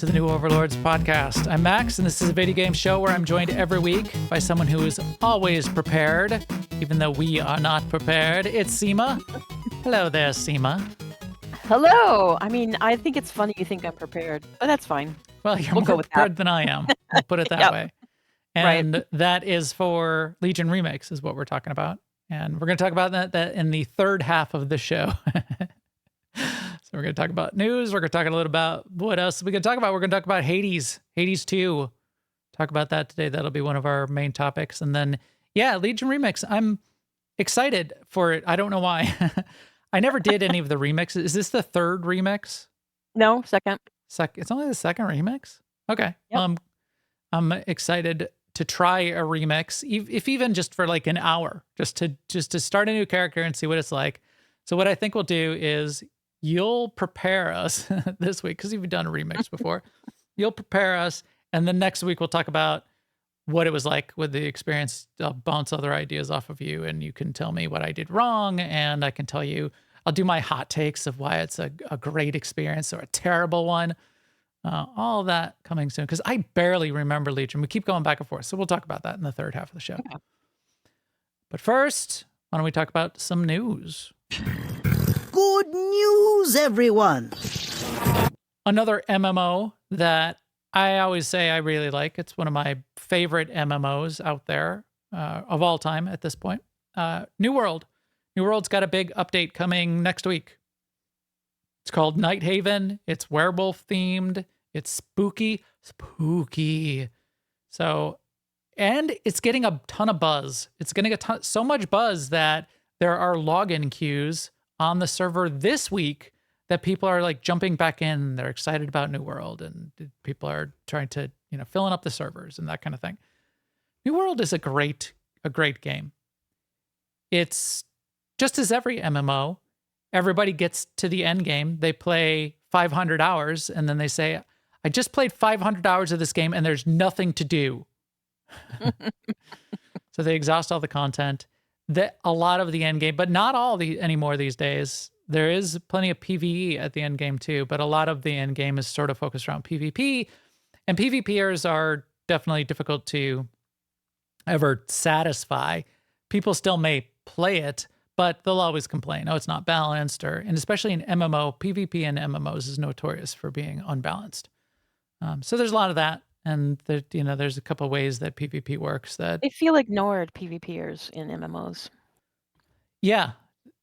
to the new Overlords Podcast. I'm Max, and this is a video game show where I'm joined every week by someone who is always prepared, even though we are not prepared. It's Sema. Hello there, Sema. Hello. I mean, I think it's funny you think I'm prepared, but that's fine. Well, you're more prepared than I am. We'll put it that way. And that is for Legion Remix is what we're talking about. And we're going to talk about that in the third half of the show. So we're going to talk about news. We're going to talk a little about what else we're going to talk about. We're going to talk about Hades 2. Talk about that today. That'll be one of our main topics. And then, yeah, Legion Remix. I'm excited for it. I don't know why. I never did any of the remixes. Is this the third remix? No, second. It's only the second remix? Okay. Yep. I'm excited to try a remix, if even just for like an hour, just to start a new character and see what it's like. So what I think we'll do is you'll prepare us this week, because you've done a remix before. You'll prepare us, and then next week we'll talk about what it was like with the experience. I'll bounce other ideas off of you, and you can tell me what I did wrong, and I can tell you, I'll do my hot takes of why it's a great experience or a terrible one. All of that coming soon, because I barely remember Legion. We keep going back and forth, so we'll talk about that in the third half of the show. Yeah. But first, why don't we talk about some news? Good news, everyone! Another MMO that I always say I really like. It's one of my favorite MMOs out there of all time at this point. New World. New World's got a big update coming next week. It's called Night Haven. It's werewolf themed. It's spooky. So, and it's getting a ton of buzz. It's getting so much buzz that there are login queues on the server this week that people are like jumping back in. They're excited about New World, and people are trying to, filling up the servers and that kind of thing. New World is a great game. It's just as every MMO. Everybody gets to the end game. They play 500 hours, and then they say, I just played 500 hours of this game, and there's nothing to do. So they exhaust all the content. A lot of the end game, but not all anymore these days. There is plenty of PvE at the end game too, but a lot of the end game is sort of focused around PvP, and PvPers are definitely difficult to ever satisfy. People still may play it, but they'll always complain, it's not balanced, and especially in MMO, PvP and MMOs is notorious for being unbalanced. So there's a lot of that, and there's a couple of ways that PvP works that they feel ignored, PvPers in MMOs. Yeah,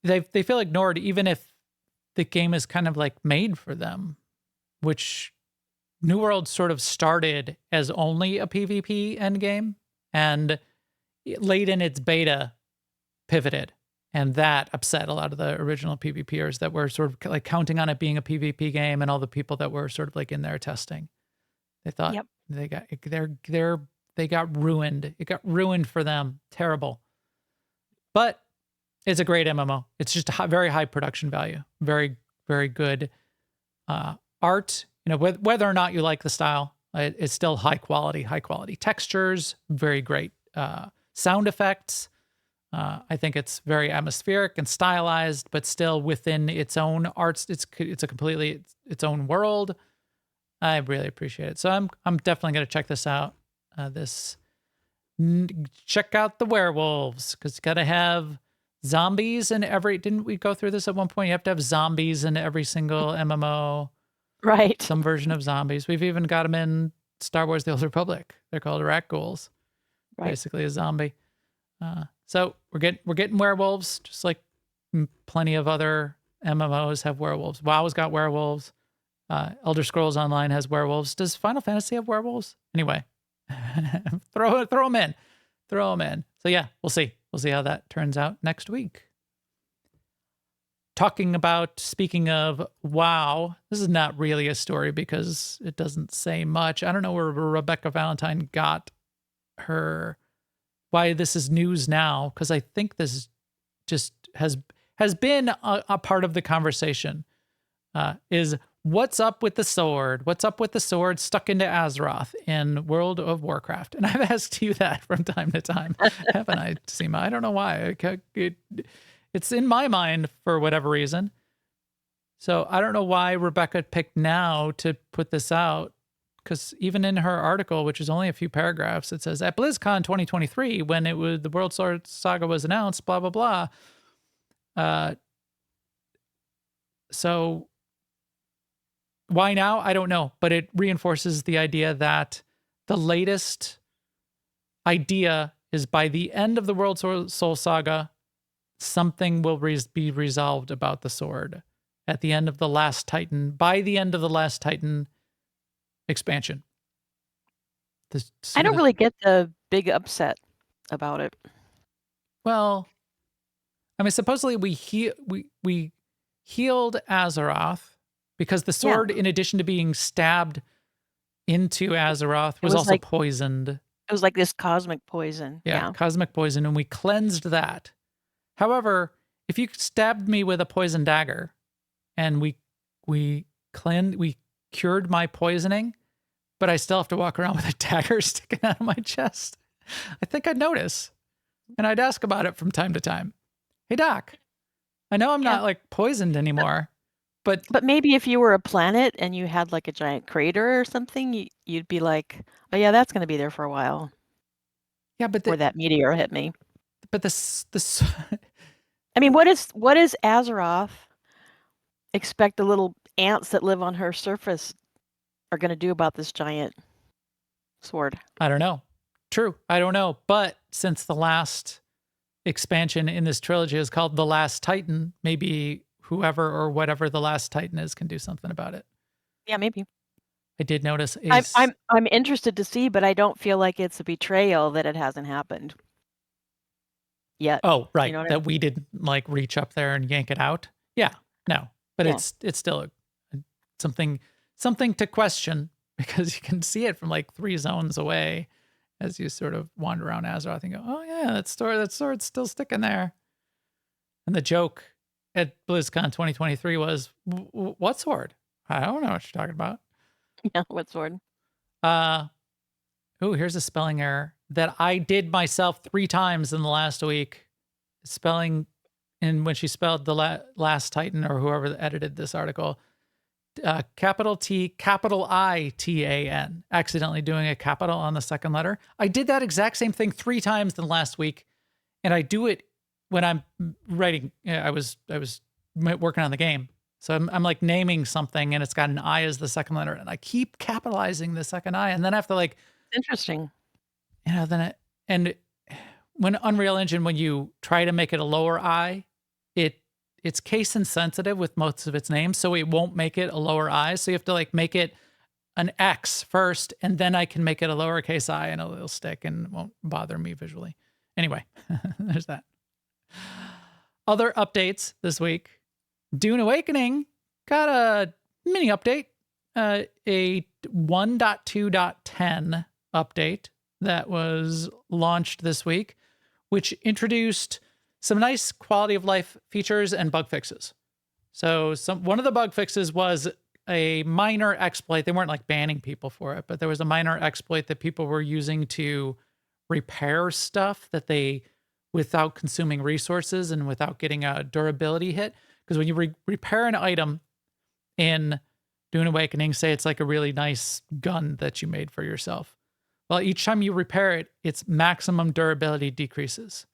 they feel ignored even if the game is kind of like made for them, which New World sort of started as only a PvP endgame, and late in its beta pivoted. And that upset a lot of the original PvPers that were sort of like counting on it being a PvP game, and all the people that were sort of like in there testing. They thought they got ruined. It got ruined for them. Terrible. But it's a great MMO. It's just a very high production value. Very, very good art. Whether or not you like the style, it's still high quality textures, very great sound effects. I think it's very atmospheric and stylized, but still within its own arts. It's a completely its own world. I really appreciate it. So I'm definitely going to check this out. Check out the werewolves, because you got to have zombies in every. Didn't we go through this at one point? You have to have zombies in every single MMO. Right. Some version of zombies. We've even got them in Star Wars: The Old Republic. They're called rat ghouls. Right. Basically a zombie. So we're getting werewolves, just like plenty of other MMOs have werewolves. WoW's got werewolves. Elder Scrolls Online has werewolves. Does Final Fantasy have werewolves? Anyway, throw them in. So yeah, we'll see how that turns out next week. Speaking of WoW, this is not really a story because it doesn't say much. I don't know where Rebecca Valentine got why this is news now, because I think this just has been a part of the conversation, is what's up with the sword? What's up with the sword stuck into Azeroth in World of Warcraft? And I've asked you that from time to time, haven't I, Sema? I don't know why. It's in my mind for whatever reason. So I don't know why Rebecca picked now to put this out. because even in her article, which is only a few paragraphs, it says, at BlizzCon 2023, when the World Sword Saga was announced, blah, blah, blah. So why now? I don't know, but it reinforces the idea that the latest idea is by the end of the World Soul Saga, something will be resolved about the sword at the end of the Last Titan, by the end of the Last Titan expansion. I don't really get the big upset about it. Well, I mean, supposedly we healed Azeroth because the sword, in addition to being stabbed into Azeroth, was also poisoned. It was like this cosmic poison. Yeah, cosmic poison, and we cleansed that. However, if you stabbed me with a poison dagger and we cured my poisoning, but I still have to walk around with a dagger sticking out of my chest, I think I'd notice. And I'd ask about it from time to time. Hey, Doc, I know I'm not like poisoned anymore, but maybe if you were a planet and you had like a giant crater or something, you'd be like, oh yeah, that's going to be there for a while. Yeah, but before that meteor hit me. But this I mean, what is Azeroth expect the little ants that live on her surface are going to do about this giant sword? I don't know. True. I don't know. But since the last expansion in this trilogy is called The Last Titan, maybe whoever or whatever the Last Titan is can do something about it. Yeah, maybe. I did notice. I'm interested to see, but I don't feel like it's a betrayal that it hasn't happened yet. Oh, right. You know that we didn't like reach up there and yank it out. Yeah. No. But it's still something to question, because you can see it from like 3 zones away as you sort of wander around Azeroth and go, oh yeah, that sword's still sticking there. And the joke at BlizzCon 2023 was, what sword? I don't know what you're talking about. Yeah, what sword? Here's a spelling error that I did myself 3 times in the last week. Spelling, and when she spelled the Last Titan, or whoever edited this article, capital T, capital I, T-A-N, accidentally doing a capital on the second letter. I did that exact same thing 3 times in the last week, and I do it when I'm writing. I was working on the game, so I'm like naming something, and it's got an I as the second letter, and I keep capitalizing the second I, and then I have to like. Interesting. You know, and when Unreal Engine, when you try to make it a lower I, it's case insensitive with most of its names, so it won't make it a lower I. So you have to like make it an X first, and then I can make it a lowercase I, and it'll stick and it won't bother me visually. Anyway, there's that. Other updates this week. Dune Awakening got a mini update, a 1.2.10 update that was launched this week, which introduced some nice quality of life features and bug fixes. So one of the bug fixes was a minor exploit. They weren't like banning people for it, but there was a minor exploit that people were using to repair stuff that they, without consuming resources and without getting a durability hit. Because when you repair an item in Dune Awakening, say it's like a really nice gun that you made for yourself. Well, each time you repair it, its maximum durability decreases.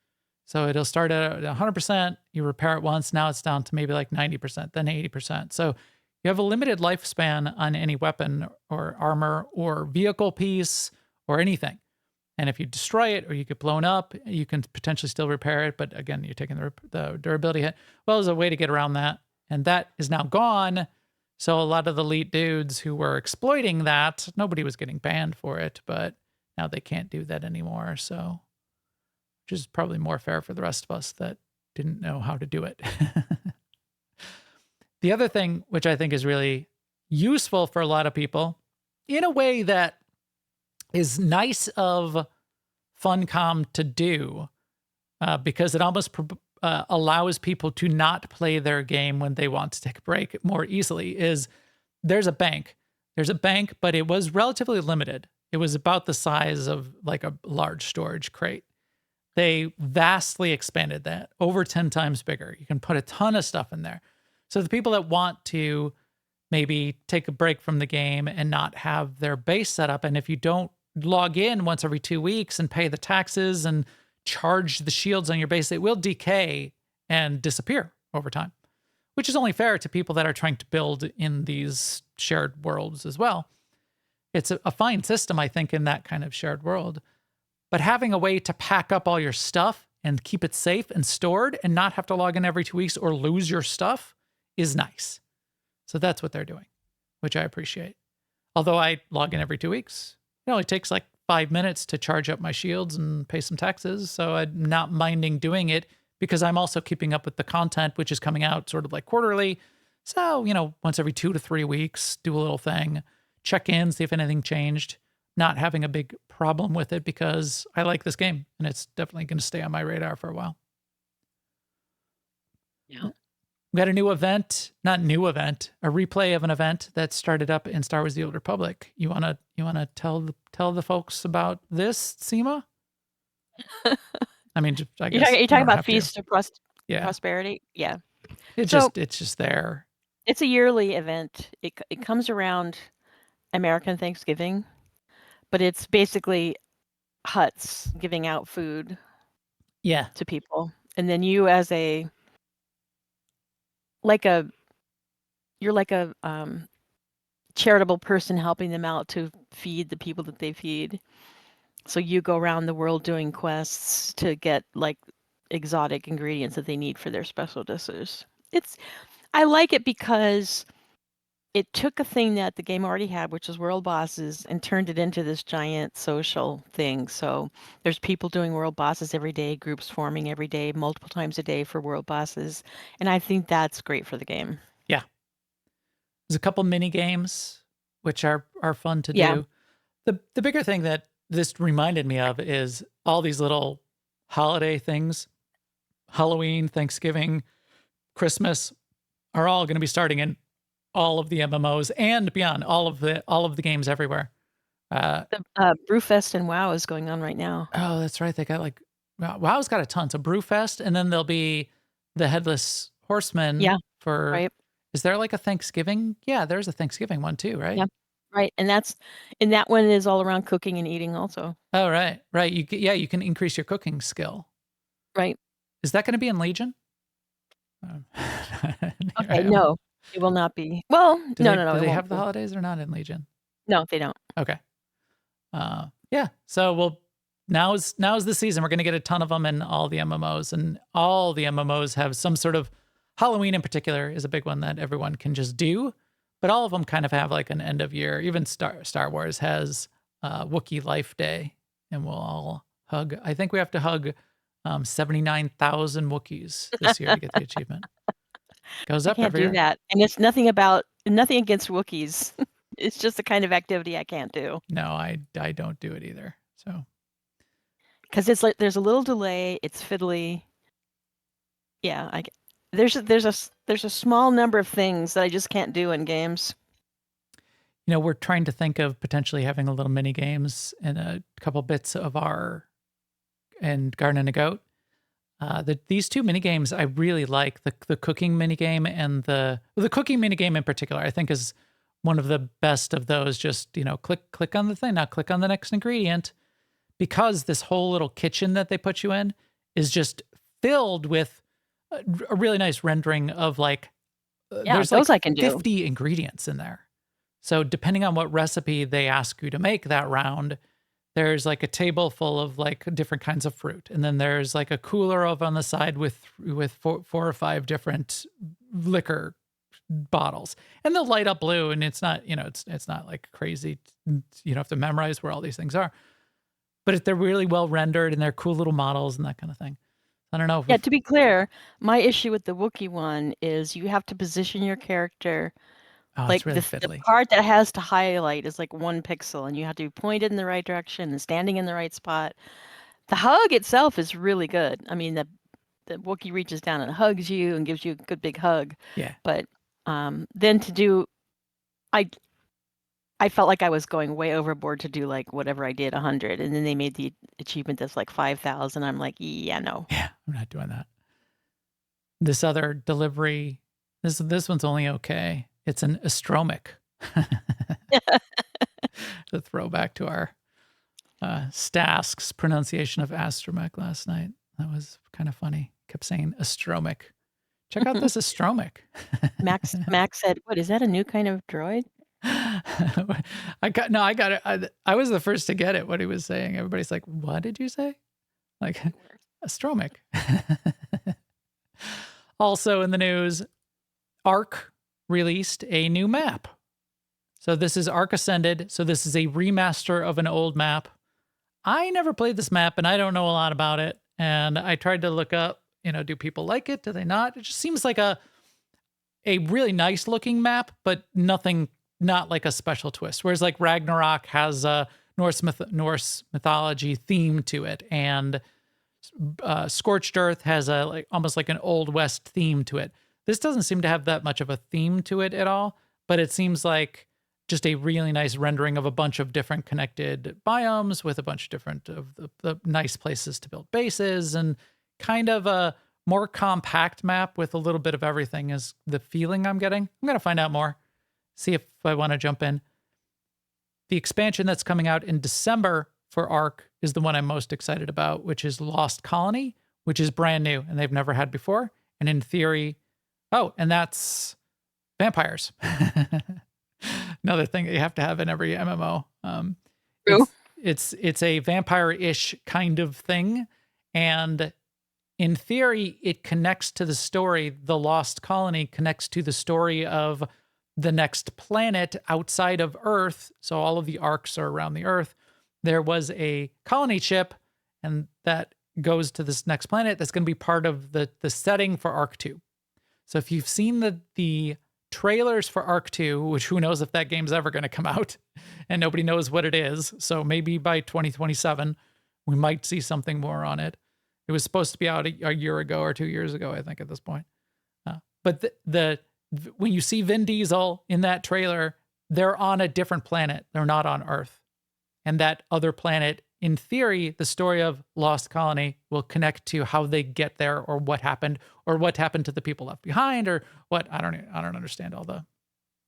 So it'll start at 100%, you repair it once, now it's down to maybe like 90%, then 80%. So you have a limited lifespan on any weapon or armor or vehicle piece or anything. And if you destroy it or you get blown up, you can potentially still repair it. But again, you're taking the durability hit. Well, there's a way to get around that. And that is now gone. So a lot of the elite dudes who were exploiting that, nobody was getting banned for it, but now they can't do that anymore. So, which is probably more fair for the rest of us that didn't know how to do it. The other thing, which I think is really useful for a lot of people, in a way that is nice of Funcom to do, because it almost allows people to not play their game when they want to take a break more easily, is there's a bank. There's a bank, but it was relatively limited. It was about the size of like a large storage crate. They vastly expanded that, over 10 times bigger. You can put a ton of stuff in there. So the people that want to maybe take a break from the game and not have their base set up. And if you don't log in once every 2 weeks and pay the taxes and charge the shields on your base, it will decay and disappear over time, which is only fair to people that are trying to build in these shared worlds as well. It's a fine system, I think, in that kind of shared world. But having a way to pack up all your stuff and keep it safe and stored and not have to log in every 2 weeks or lose your stuff is nice. So that's what they're doing, which I appreciate. Although I log in every 2 weeks, it only takes like 5 minutes to charge up my shields and pay some taxes. So I'm not minding doing it because I'm also keeping up with the content, which is coming out sort of like quarterly. So, once every 2 to 3 weeks, do a little thing, check in, see if anything changed. Not having a big problem with it because I like this game and it's definitely going to stay on my radar for a while. Yeah. We got a new event, not new event, a replay of an event that started up in Star Wars: The Old Republic. You wanna tell the folks about this, Sema? I mean, I guess You're you talking don't about have to. Feast of Yeah, Prosperity? Yeah. it's So just there. it's a yearly event. It comes around American Thanksgiving, but it's basically huts giving out food Yeah, to people. And then you as you're like a charitable person helping them out to feed the people that they feed. So you go around the world doing quests to get like exotic ingredients that they need for their special dishes. I like it because it took a thing that the game already had, which was world bosses, and turned it into this giant social thing. So there's people doing world bosses every day, groups forming every day, multiple times a day for world bosses. And I think that's great for the game. yeah. There's a couple mini games which are fun to Yeah. do. The bigger thing that this reminded me of is all these little holiday things. Halloween, Thanksgiving, Christmas are all going to be starting in all of the MMOs and beyond, all of the games everywhere. The Brewfest and WoW is going on right now. Oh, that's right. They got like WoW's got a ton. So Brewfest, and then there'll be the Headless Horseman. Yeah, For right. is there like a Thanksgiving? Yeah, there's a Thanksgiving one too, right? Yeah, right. And that one is all around cooking and eating also. Oh, right. You can increase your cooking skill. Right. Is that going to be in Legion? Okay, no, it will not be. Well, Do no, they it have won't the be. holidays or not in Legion? No, they don't. Okay. Yeah. So now's the season. We're going to get a ton of them in all the MMOs, and all the MMOs have some sort of Halloween in particular is a big one that everyone can just do, but all of them kind of have like an end of year. Even Star Wars has Wookiee Life Day, and we'll all hug. I think we have to hug 79,000 Wookiees this year to get the achievement. Goes I up can't every do year. that. And it's nothing against Wookiees. It's just the kind of activity I can't do. No, I don't do it either. So Because it's like there's a little delay. It's fiddly. Yeah, there's a small number of things that I just can't do in games. we're trying to think of potentially having a little mini games and a couple bits of our and Garden and a Goat. These two mini games I really like, the cooking mini game and the cooking mini game in particular. I think is one of the best of those. Just click on the thing, now click on the next ingredient, because this whole little kitchen that they put you in is just filled with a really nice rendering of like there's those like I can do. 50 ingredients in there. So depending on what recipe they ask you to make that round, there's like a table full of like different kinds of fruit. And then there's like a cooler over on the side with four or five different liquor bottles. And they'll light up blue, and it's not, it's not like crazy. You don't have to memorize where all these things are. But they're really well rendered and they're cool little models and that kind of thing. I don't know. Yeah, to be clear, my issue with the Wookiee one is you have to position your character. Oh, Like it's really the fiddly. part that has to highlight is like 1 pixel, and you have to be pointed in the right direction and standing in the right spot. The hug itself is really good. I mean, the Wookiee reaches down and hugs you and gives you a good big hug. Yeah. But then to do, I felt like I was going way overboard to do like whatever I did 100, and then they made the achievement that's like 5,000. I'm like, yeah, no. Yeah, I'm not doing that. This other delivery, this one's only okay. It's an astromic. The throwback to our Stask's pronunciation of astromech last night. That was kind of funny. Kept saying astromic. Check out this astromic. Max said, "What is that? A new kind of droid?" I got it. I was the first to get it. What he was saying. Everybody's like, "What did you say?" Like astromic. Also in the news, Ark released a new map. So this is Ark Ascended. So this is a remaster of an old map. I never played this map and I don't know a lot about it. And I tried to look up, do people like it? Do they not? It just seems like a really nice looking map, but not like a special twist. Whereas like Ragnarok has a Norse mythology theme to it. And Scorched Earth has almost like an Old West theme to it. This doesn't seem to have that much of a theme to it at all, but it seems like just a really nice rendering of a bunch of different connected biomes with a bunch of different of the nice places to build bases, and kind of a more compact map with a little bit of everything is the feeling I'm getting. I'm going to find out more, see if I want to jump in. The expansion that's coming out in December for Ark is the one I'm most excited about, which is Lost Colony, which is brand new and they've never had before. And in theory, and that's vampires. Another thing that you have to have in every MMO. True. It's a vampire-ish kind of thing. And in theory, it connects to the story. The Lost Colony connects to the story of the next planet outside of Earth. So all of the arcs are around the Earth. There was a colony ship, and that goes to this next planet that's going to be part of the setting for Arc 2. So if you've seen the trailers for Arc 2, which who knows if that game's ever going to come out, and nobody knows what it is. So maybe by 2027, we might see something more on it. It was supposed to be out a year ago or 2 years ago, I think, at this point. But when you see Vin Diesel in that trailer, they're on a different planet. They're not on Earth. And that other planet, in theory, the story of Lost Colony will connect to how they get there, or what happened to the people left behind, or what. I don't understand all the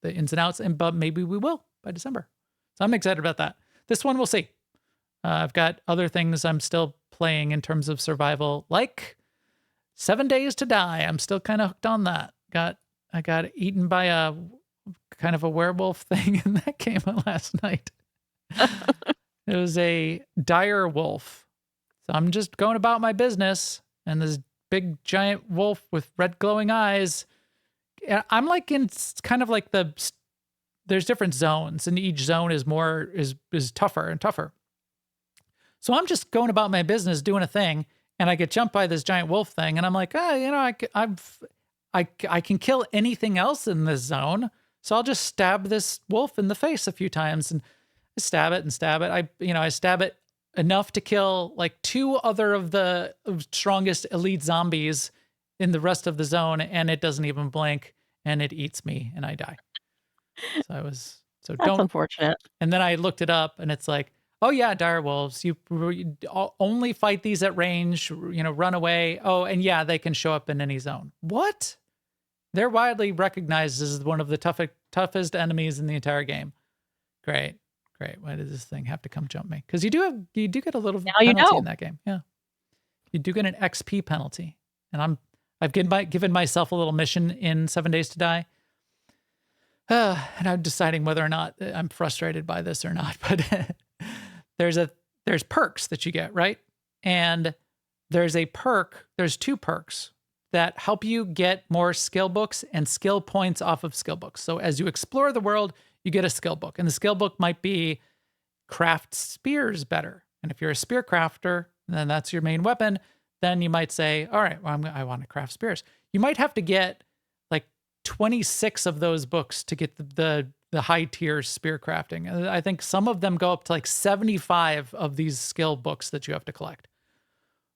ins and outs, but maybe we will by December. So I'm excited about that. This one we'll see. I've got other things I'm still playing in terms of survival, like 7 Days to Die. I'm still kind of hooked on that. I got eaten by a kind of a werewolf thing in that game last night. It was a dire wolf. So I'm just going about my business, and this big giant wolf with red glowing eyes. I'm like in kind of like there's different zones, and each zone is tougher and tougher. So I'm just going about my business doing a thing, and I get jumped by this giant wolf thing, and I'm like, I can kill anything else in this zone, so I'll just stab this wolf in the face a few times, and I stab it and stab it. I stab it enough to kill like 2 other of the strongest elite zombies in the rest of the zone, and it doesn't even blink, and it eats me, and I die. That's unfortunate. And then I looked it up, and it's like, oh yeah, dire wolves. You only fight these at range. Run away. Oh, and yeah, they can show up in any zone. What? They're widely recognized as one of the toughest enemies in the entire game. Great. Why did this thing have to come jump me? Because you do get a little penalty in that game. Yeah, you do get an XP penalty, and I've given myself a little mission in 7 Days to Die. And I'm deciding whether or not I'm frustrated by this or not. But there's perks that you get, right? And there's 2 perks that help you get more skill books and skill points off of skill books. So as you explore the world, you get a skill book, and the skill book might be craft spears better. And if you're a spear crafter, then that's your main weapon. Then you might say, all right, well, I want to craft spears. You might have to get like 26 of those books to get the high tier spear crafting. I think some of them go up to like 75 of these skill books that you have to collect.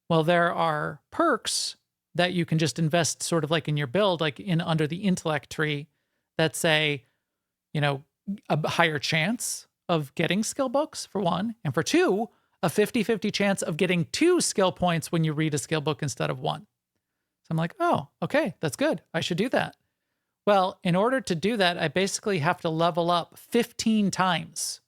Well, there are perks that you can just invest sort of like in your build, like under the intellect tree, that say, a higher chance of getting skill books, for one, and for 2, a 50-50 chance of getting 2 skill points when you read a skill book instead of 1. So I'm like, oh, okay, that's good. I should do that. Well, in order to do that, I basically have to level up 15 times,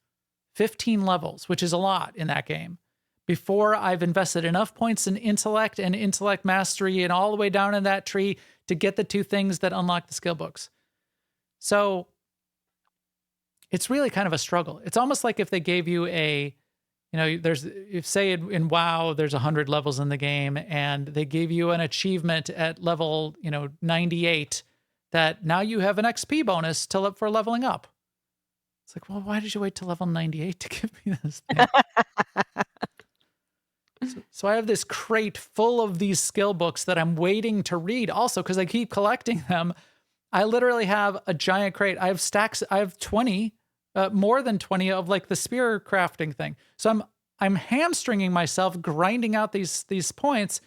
15 levels, which is a lot in that game, before I've invested enough points in intellect and intellect mastery and all the way down in that tree to get the 2 things that unlock the skill books. So it's really kind of a struggle. It's almost like if they gave you if say in WoW, there's 100 levels in the game and they gave you an achievement at level, 98 that now you have an XP bonus for leveling up. It's like, well, why did you wait till level 98 to give me this thing? So I have this crate full of these skill books that I'm waiting to read also because I keep collecting them. I literally have a giant crate. I have stacks. I have 20, more than 20 of like the spear crafting thing. So I'm hamstringing myself, grinding out these points.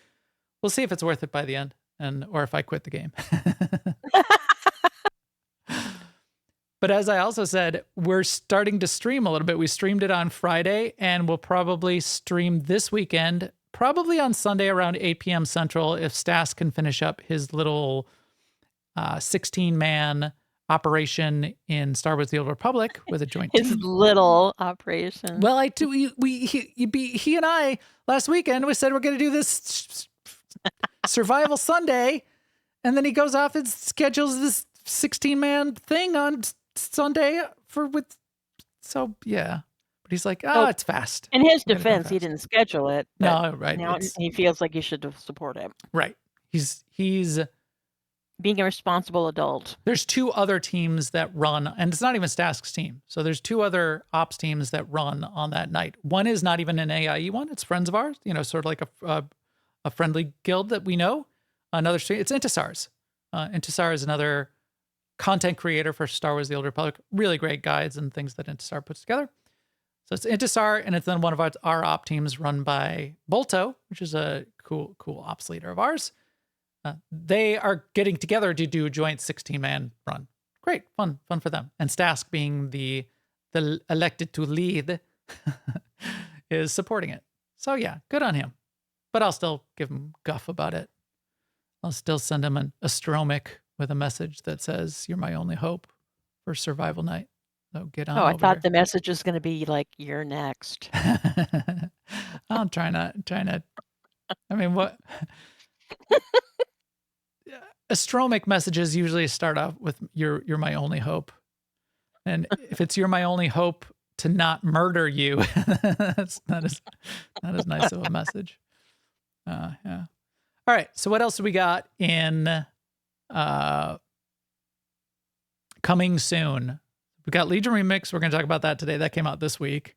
We'll see if it's worth it by the end or if I quit the game. But as I also said, we're starting to stream a little bit. We streamed it on Friday, and we'll probably stream this weekend, probably on Sunday around 8 p.m. Central, if Stas can finish up his little 16-man operation in Star Wars: The Old Republic with a joint His team. little operation. Well, he and I last weekend, we said we're going to do this Survival Sunday, and then he goes off and schedules this 16-man thing on Sunday so yeah. But he's like, it's fast. In his I'm gonna go defense, he fast. didn't schedule it. No, right. Now he feels like he should support it. Right. He's Being a responsible adult. There's 2 other teams that run, and it's not even Stask's team. So there's 2 other ops teams that run on that night. One is not even an AIE one. It's friends of ours, sort of like a friendly guild that we know. Another stream, it's Intisar's. Intisar is another content creator for Star Wars: The Old Republic. Really great guides and things that Intisar puts together. So it's Intisar, and it's then one of our op teams run by Bolto, which is a cool ops leader of ours. They are getting together to do a joint 16-man run. Great, fun for them. And Stask, being the elected to lead, is supporting it. So yeah, good on him. But I'll still give him guff about it. I'll still send him an astromic with a message that says, "You're my only hope for survival night." So get on. I over thought there. the message was going to be like, "You're next." I'm trying to. I mean, what? Astromic messages usually start off with "You're my only hope," and if it's "You're my only hope to not murder you," that's not as nice of a message. Yeah. All right. So what else do we got in coming soon? We got Legion Remix. We're going to talk about that today. That came out this week.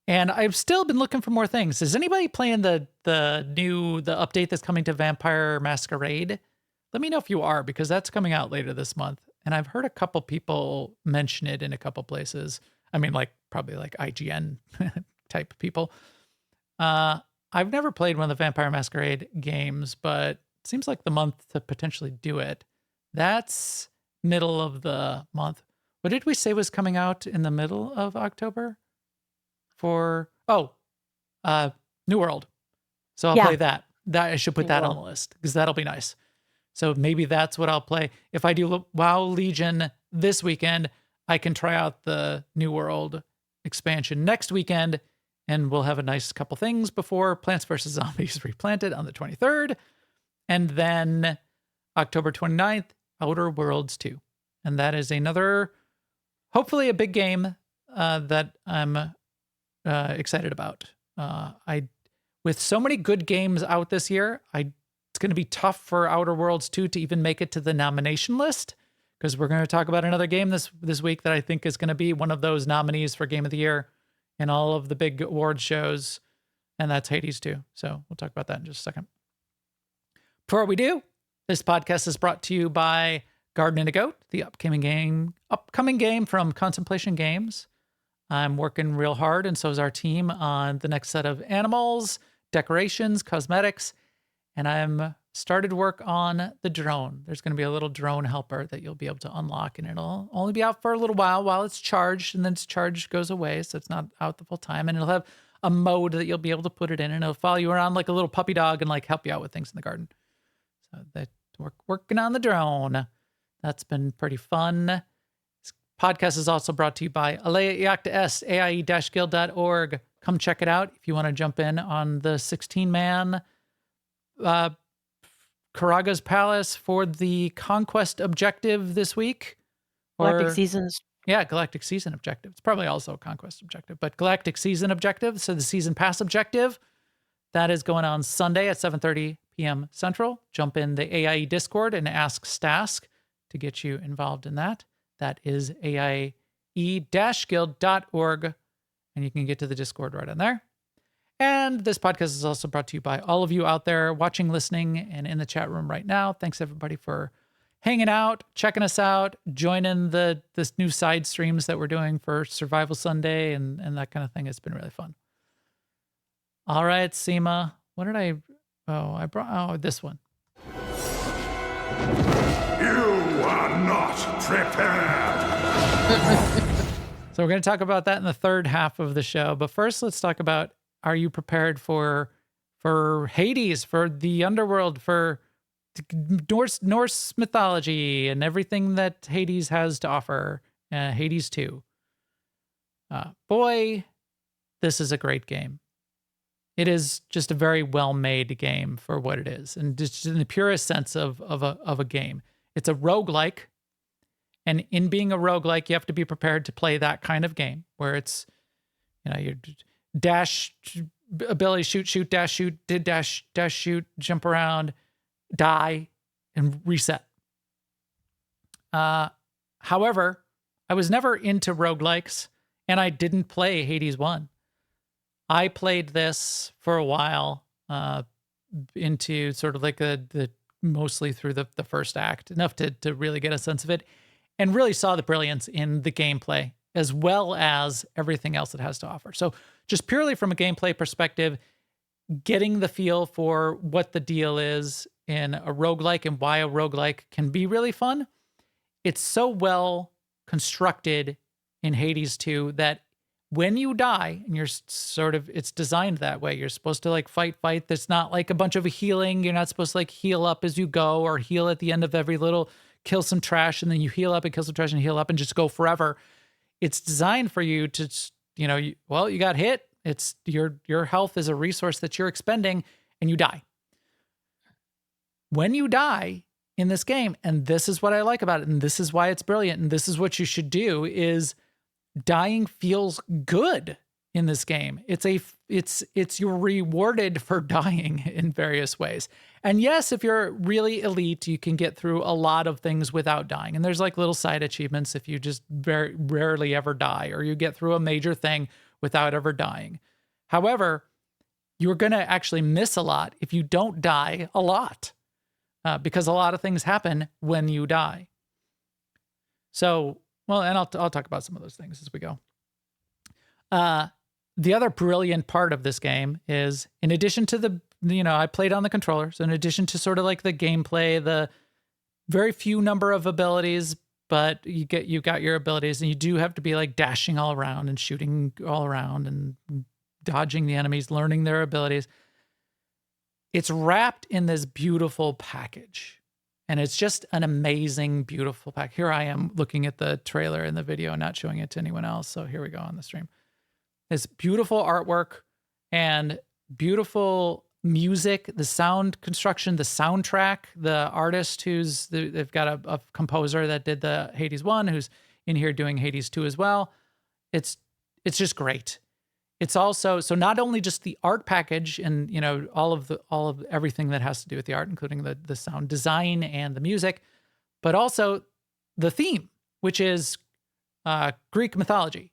And I've still been looking for more things. Is anybody playing the update that's coming to Vampire Masquerade? Let me know if you are, because that's coming out later this month. And I've heard a couple people mention it in a couple places. I mean, probably IGN type people. I've never played one of the Vampire Masquerade games, but it seems like the month to potentially do it. That's middle of the month. What did we say was coming out in the middle of October? New World. So I'll play that. I should put that on the list because that'll be nice. So maybe that's what I'll play. If I do WoW Legion this weekend, I can try out the New World expansion next weekend, and we'll have a nice couple things before Plants vs. Zombies Replanted on the 23rd. And then October 29th, Outer Worlds 2. And that is another, hopefully a big game that I'm excited about. With so many good games out this year, it's going to be tough for Outer Worlds 2 to even make it to the nomination list, because we're going to talk about another game this week that I think is going to be one of those nominees for Game of the Year in all of the big award shows, and that's Hades 2. So we'll talk about that in just a second. Before we do, this podcast is brought to you by Garden and a Goat, the upcoming game from Contemplation Games. I'm working real hard, and so is our team, on the next set of animals, decorations, cosmetics, and I'm started work on the drone. There's going to be a little drone helper that you'll be able to unlock, and it'll only be out for a little while it's charged, and then its charge goes away, so it's not out the full time, and it'll have a mode that you'll be able to put it in, and it'll follow you around like a little puppy dog and help you out with things in the garden. So we're working on the drone. That's been pretty fun. This podcast is also brought to you by Alea Iacta S, AIE-guild.org. Come check it out if you want to jump in on the 16-man Karaga's Palace for the Conquest objective this week. Galactic Seasons. Yeah, Galactic Season objective. It's probably also a Conquest objective, but Galactic Season objective, so the Season Pass objective, that is going on Sunday at 7:30 p.m. Central. Jump in the AIE Discord and ask Stask to get you involved in that. That is AIE-guild.org, and you can get to the Discord right on there. And this podcast is also brought to you by all of you out there watching, listening, and in the chat room right now. Thanks, everybody, for hanging out, checking us out, joining this new side streams that we're doing for Survival Sunday and that kind of thing. It's been really fun. All right, Sema, what did I brought this one. You are not prepared. So we're going to talk about that in the third half of the show. But first, let's talk about, are you prepared for Hades, for the underworld, for Norse mythology and everything that Hades has to offer? Hades 2. Boy, this is a great game. It is just a very well-made game for what it is, and just in the purest sense of a game. It's a roguelike, and in being a roguelike, you have to be prepared to play that kind of game where it's, your dash ability, shoot, dash, shoot, jump around, die, and reset. However, I was never into roguelikes, and I didn't play Hades 1. I played this for a while, into sort of like the mostly through the first act, enough to really get a sense of it, and really saw the brilliance in the gameplay as well as everything else it has to offer. So just purely from a gameplay perspective, getting the feel for what the deal is in a roguelike and why a roguelike can be really fun. It's so well constructed in Hades 2 that when you die, and it's designed that way, you're supposed to like fight. There's not like a bunch of healing. You're not supposed to like heal up as you go or heal at the end of every little, kill some trash, and then you heal up and kill some trash and heal up and just go forever. It's designed for you to, you got hit. It's your health is a resource that you're expending and you die. When you die in this game, and this is what I like about it, and this is why it's brilliant, and this is what you should do, is dying feels good in this game. You're rewarded for dying in various ways. And yes, if you're really elite, you can get through a lot of things without dying. And there's like little side achievements if you just very rarely ever die, or you get through a major thing without ever dying. However, you're going to actually miss a lot if you don't die a lot, because a lot of things happen when you die. So, well, and I'll talk about some of those things as we go. The other brilliant part of this game is, in addition to I played on the controller, so in addition to sort of like the gameplay, the very few number of abilities, but you got your abilities, and you do have to be like dashing all around and shooting all around and dodging the enemies, learning their abilities. It's wrapped in this beautiful package. And it's just an amazing, beautiful pack. Here I am looking at the trailer and the video and not showing it to anyone else. So here we go on the stream. This beautiful artwork and beautiful music, the sound construction, the soundtrack, the artist they've got a composer that did the Hades 1 who's in here doing Hades 2 as well. It's just great. It's also, so not only just the art package and, all of everything that has to do with the art, including the sound design and the music, but also the theme, which is Greek mythology.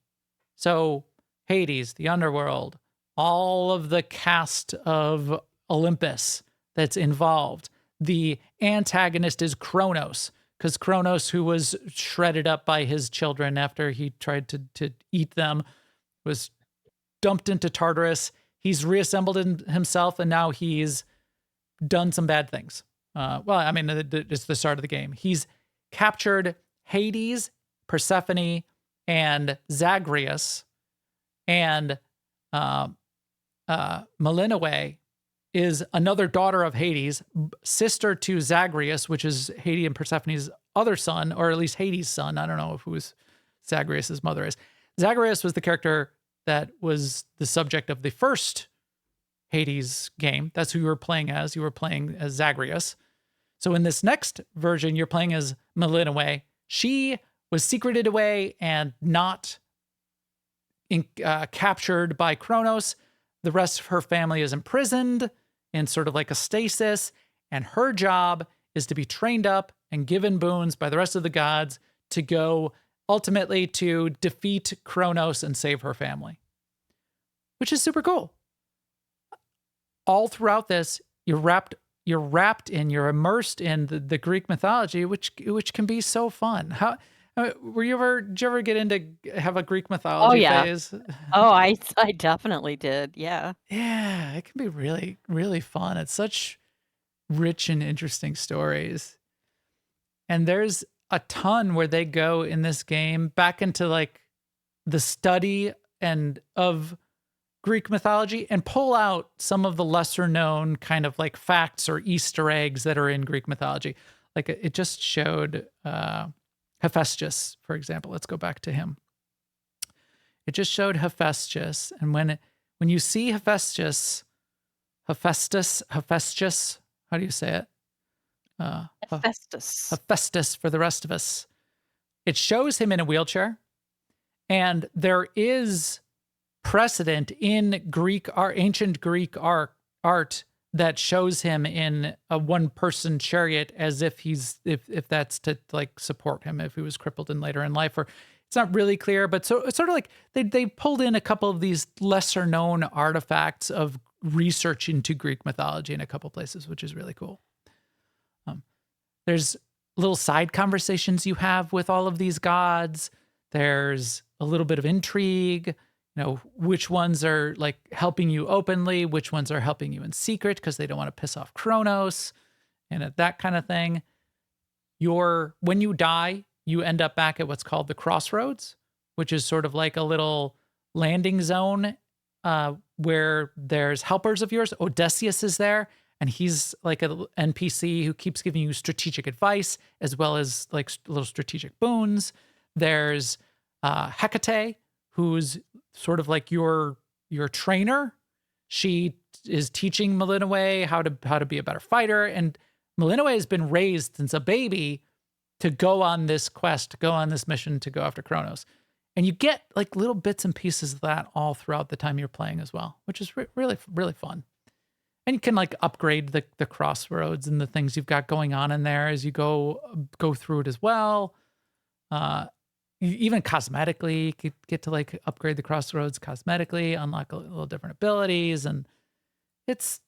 So Hades, the underworld, all of the cast of Olympus that's involved. The antagonist is Kronos, because Kronos, who was shredded up by his children after he tried to eat them, was dumped into Tartarus. He's reassembled himself, and now he's done some bad things. It's the start of the game. He's captured Hades, Persephone, and Zagreus, and Melinoe is another daughter of Hades, sister to Zagreus, which is Hades and Persephone's other son, or at least Hades' son. I don't know who Zagreus' mother is. Zagreus was the character that was the subject of the first Hades game. That's who you were playing as. You were playing as Zagreus. So in this next version, you're playing as Melinoë. She was secreted away and not captured by Kronos. The rest of her family is imprisoned in sort of like a stasis, and her job is to be trained up and given boons by the rest of the gods to go ultimately to defeat Kronos and save her family, which is super cool. All throughout this, you're immersed in the Greek mythology, which can be so fun. How did you ever get into have a Greek mythology phase? Oh, I definitely did. Yeah. Yeah, it can be really, really fun. It's such rich and interesting stories. And there's a ton where they go in this game back into like the study of Greek mythology and pull out some of the lesser known kind of like facts or Easter eggs that are in Greek mythology. Like it just showed Hephaestus, for example. Let's go back to him. It just showed Hephaestus. And when you see Hephaestus, how do you say it? Hephaestus for the rest of us. It shows him in a wheelchair. And there is precedent in ancient Greek art that shows him in a one-person chariot, as if if that's to like support him if he was crippled in later in life, or it's not really clear, but so it's sort of like they pulled in a couple of these lesser known artifacts of research into Greek mythology in a couple places, which is really cool. There's little side conversations you have with all of these gods. There's a little bit of intrigue. Which ones are like helping you openly, which ones are helping you in secret because they don't want to piss off Kronos, and that kind of thing. When you die, you end up back at what's called the crossroads, which is sort of like a little landing zone where there's helpers of yours. Odysseus is there, and he's like an NPC who keeps giving you strategic advice as well as like little strategic boons. There's Hecate, who's sort of like your trainer. She is teaching Melinoë how to be a better fighter, and Melinoë has been raised since a baby to go on this quest, to go on this mission to go after Kronos. And you get like little bits and pieces of that all throughout the time you're playing as well, which is really, really fun. And you can like upgrade the crossroads and the things you've got going on in there as you go through it as well. Even cosmetically, you could get to like upgrade the crossroads cosmetically, unlock a little different abilities, and it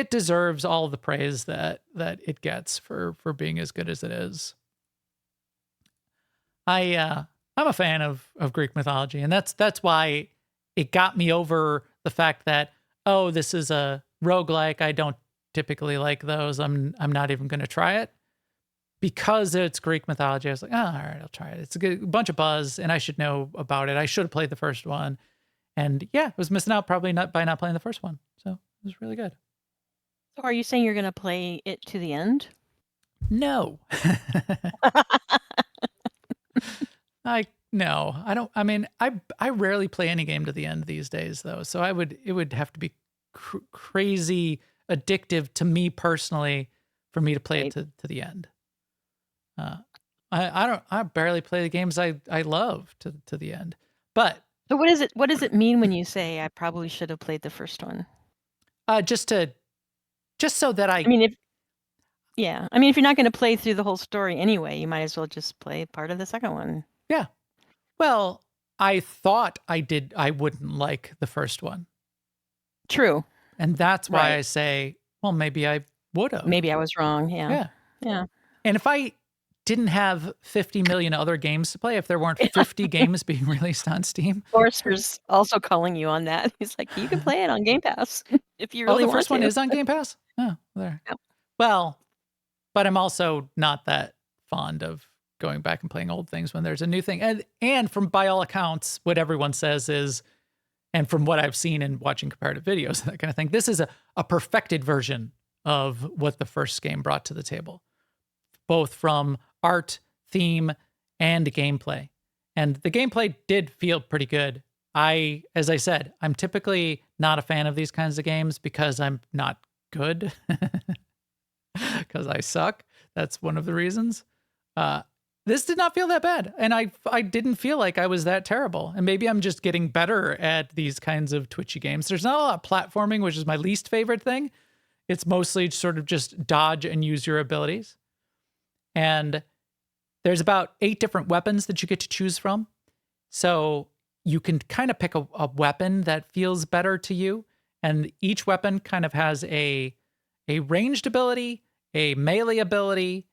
deserves all the praise that it gets for being as good as it is. I'm a fan of Greek mythology, and that's why it got me over the fact that, oh, this is a roguelike. I don't typically like those. I'm not even going to try it. Because it's Greek mythology, I was like, oh, all right, I'll try it. It's a bunch of buzz, and I should know about it. I should have played the first one. And yeah, I was missing out probably by not playing the first one. So it was really good. So are you saying you're going to play it to the end? No. I don't. I mean, I rarely play any game to the end these days, though. So it would have to be crazy addictive to me personally for me to play it to the end. I barely play the games I love to the end. But so what does it mean when you say I probably should have played the first one? Just so that I mean, if you're not going to play through the whole story anyway, you might as well just play part of the second one. Yeah. Well, I thought I wouldn't like the first one. True. And that's why I say, well, maybe I would have. Maybe I was wrong. Yeah. Yeah. And if I didn't have 50 million other games to play, if there weren't 50 games being released on Steam. Forrester's also calling you on that. He's like, you can play it on Game Pass if you really want to. Oh, the first one is on Game Pass? Oh, there. Yep. Well, but I'm also not that fond of going back and playing old things when there's a new thing. And from by all accounts, what everyone says is, and from what I've seen in watching comparative videos, that kind of thing, this is a perfected version of what the first game brought to the table. both from art, theme, and gameplay. And the gameplay did feel pretty good. As I said, I'm typically not a fan of these kinds of games because I'm not good, because I suck. That's one of the reasons. This did not feel that bad, and I didn't feel like I was that terrible. And maybe I'm just getting better at these kinds of twitchy games. There's not a lot of platforming, which is my least favorite thing. It's mostly sort of just dodge and use your abilities. And there's about 8 different weapons that you get to choose from. So you can kind of pick a weapon that feels better to you. And each weapon kind of has a ranged ability, a melee ability,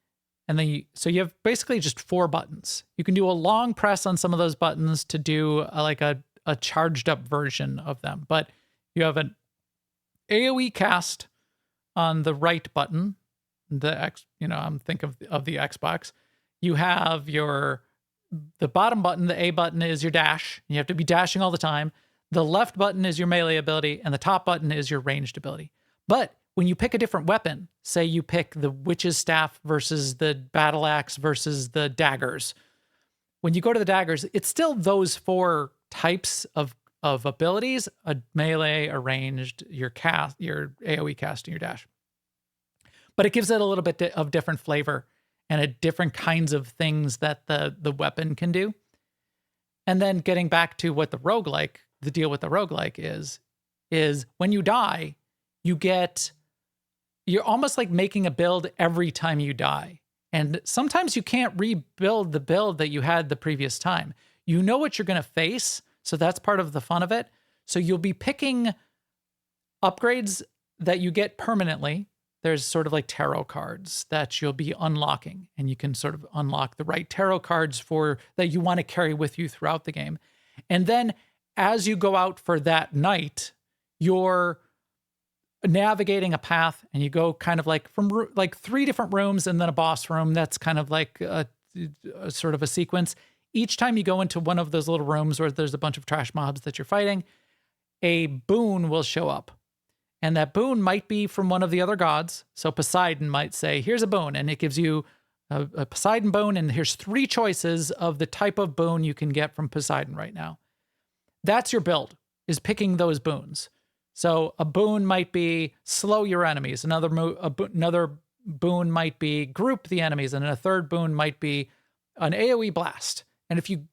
and then so you have basically just 4 buttons. You can do a long press on some of those buttons to do a charged up version of them. But you have an AoE cast on the right button. I'm thinking of the Xbox. You have the bottom button, the A button, is your dash. You have to be dashing all the time. The left button is your melee ability, and the top button is your ranged ability. But when you pick a different weapon, say you pick the witch's staff versus the battle axe versus the daggers, when you go to the daggers, it's still those 4 types of abilities: a melee, a ranged, your AoE cast, and your dash. But it gives it a little bit of different flavor and a different kinds of things that the weapon can do. And then getting back to what the deal with the roguelike is when you die, you're almost like making a build every time you die. And sometimes you can't rebuild the build that you had the previous time. You know what you're going to face, so that's part of the fun of it. So you'll be picking upgrades that you get permanently. There's sort of like tarot cards that you'll be unlocking, and you can sort of unlock the right tarot cards that you want to carry with you throughout the game. And then as you go out for that night, you're navigating a path, and you go kind of like from like 3 different rooms and then a boss room. That's kind of like a sort of a sequence. Each time you go into one of those little rooms where there's a bunch of trash mobs that you're fighting, a boon will show up. And that boon might be from one of the other gods. So Poseidon might say, here's a boon, and it gives you a Poseidon boon, and here's 3 choices of the type of boon you can get from Poseidon right now. That's your build, is picking those boons. So a boon might be slow your enemies. Another boon might be group the enemies. And a third boon might be an AoE blast. And if you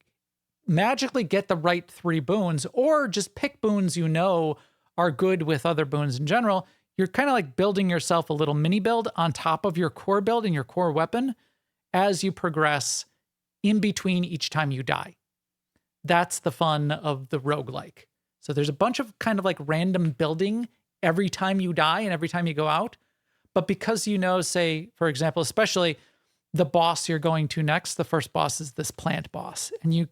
magically get the right 3 boons, or just pick boons are good with other boons in general, you're kind of like building yourself a little mini build on top of your core build and your core weapon as you progress in between each time you die. That's the fun of the roguelike. So there's a bunch of kind of like random building every time you die and every time you go out. But because say, for example, especially the boss you're going to next, the first boss is this plant boss. And you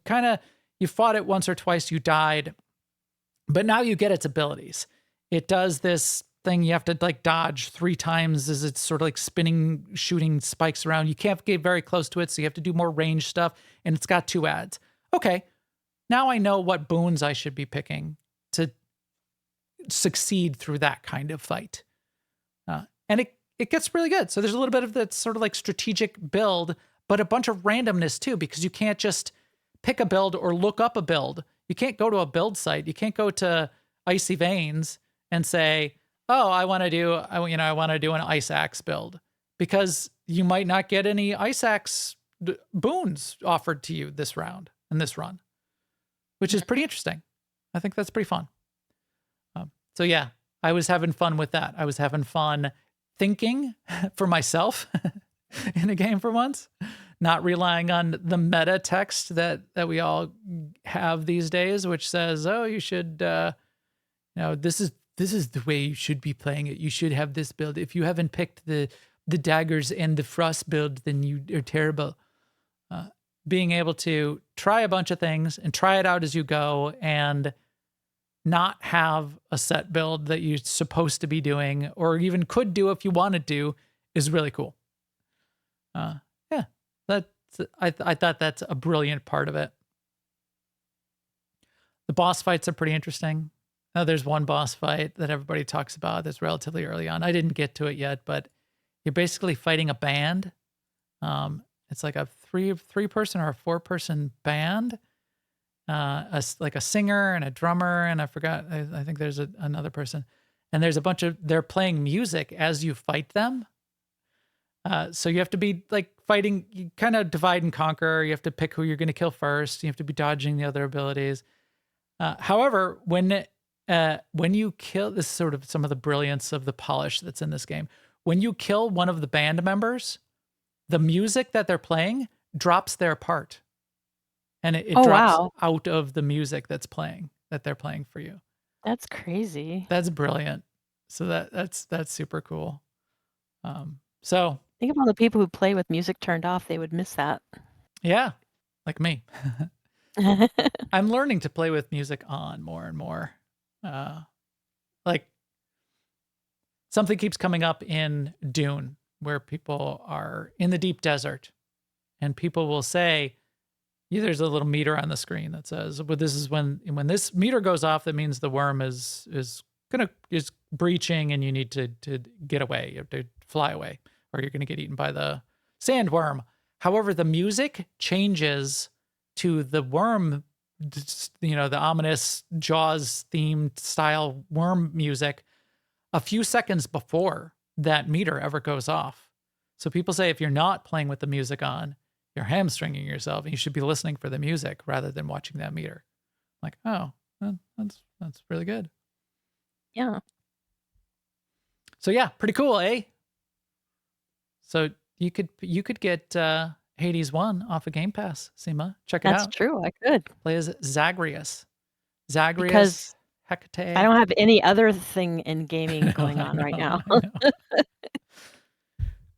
fought it once or twice, you died, but now you get its abilities. It does this thing you have to like dodge 3 times as it's sort of like spinning, shooting spikes around. You can't get very close to it, so you have to do more range stuff, and it's got 2 ads. Okay, now I know what boons I should be picking to succeed through that kind of fight. And it gets really good. So there's a little bit of that sort of like strategic build, but a bunch of randomness too, because you can't just pick a build or look up a build. You can't go to a build site. You can't go to Icy Veins and say, oh, I want to do an Ice Axe build, because you might not get any Ice Axe boons offered to you this round in this run, which is pretty interesting. I think that's pretty fun. So yeah, I was having fun with that. I was having fun thinking for myself in a game for once, not relying on the meta text that we all have these days, which says, oh, you should, this is the way you should be playing it. You should have this build. If you haven't picked the daggers and the frost build, then you are terrible. Being able to try a bunch of things and try it out as you go, and not have a set build that you're supposed to be doing or even could do if you wanted to, is really cool. I thought that's a brilliant part of it. The boss fights are pretty interesting. Now, there's one boss fight that everybody talks about that's relatively early on. I didn't get to it yet, but you're basically fighting a band It's like a three person or a 4-person band. Like a singer and a drummer, and I forgot. I think there's another person, and there's a bunch of they're playing music as you fight them. So you have to be like fighting. You kind of divide and conquer. You have to pick who you're going to kill first. You have to be dodging the other abilities. However, when you kill, this is sort of some of the brilliance of the polish that's in this game. When you kill one of the band members, the music that they're playing drops their part. And it Oh, drops wow. out of the music that they're playing for you. That's crazy. That's brilliant. So that's super cool. So Think of all the people who play with music turned off. They would miss that. yeah, like me. I'm learning to play with music on more and more. Like something keeps coming up in Dune where people are in the deep desert and people will say, yeah, there's a little meter on the screen that says, "But this is when this meter goes off, that means the worm is breaching, and you need to get away. You have to fly away, or you're gonna get eaten by the sandworm." However, the music changes to the worm, the ominous Jaws themed style worm music a few seconds before that meter ever goes off. So people say if you're not playing with the music on, you're hamstringing yourself, and you should be listening for the music rather than watching that meter. I'm like, oh, that's really good. Yeah. So yeah, pretty cool, eh? So you could get Hades 1 off of Game Pass, Sema. Check it That's out. true. I could. Play as Zagreus. Because Hecate. I don't have any other thing in gaming going on right now. I know.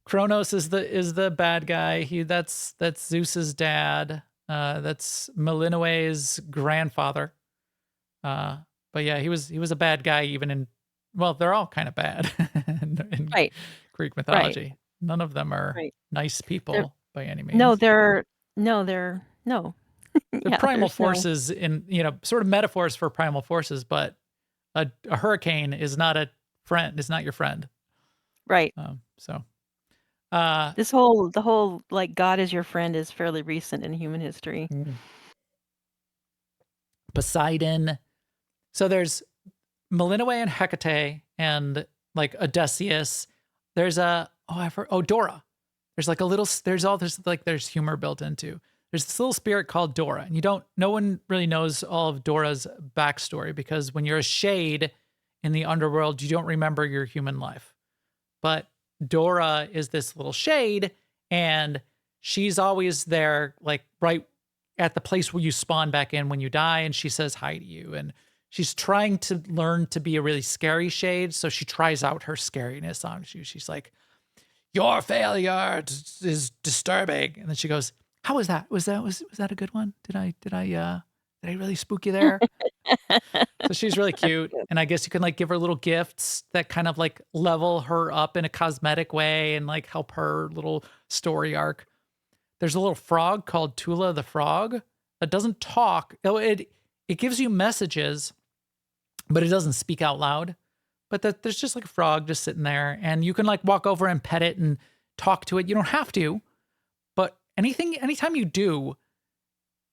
Kronos is the bad guy. That's Zeus's dad. That's Melinoe's grandfather. But yeah, he was a bad guy even in, well, they're all kind of bad in Right. Greek mythology. None of them are Right. nice people They're- by any means. No, they're They're Yeah, primal there's no- forces in, sort of metaphors for primal forces, but a hurricane is not a friend, is not your friend. Right. So The whole like God is your friend is fairly recent in human history. Poseidon. So there's Melinoe and Hecate and like Odysseus. There's Dora. There's like a little, there's humor built into. There's this little spirit called Dora, and no one really knows all of Dora's backstory, because when you're a shade in the underworld, you don't remember your human life. But Dora is this little shade, and she's always there, like right at the place where you spawn back in when you die, and she says hi to you. And she's trying to learn to be a really scary shade, so she tries out her scariness on you. She's like, "Your failure is disturbing," and then she goes, "How was that? Was that a good one? Did I really spook you there?" So she's really cute, and I guess you can like give her little gifts that kind of like level her up in a cosmetic way and like help her little story arc. There's a little frog called Tula the frog that doesn't talk. It gives you messages, but it doesn't speak out loud. But there's just like a frog just sitting there, and you can like walk over and pet it and talk to it. You don't have to, but anytime you do,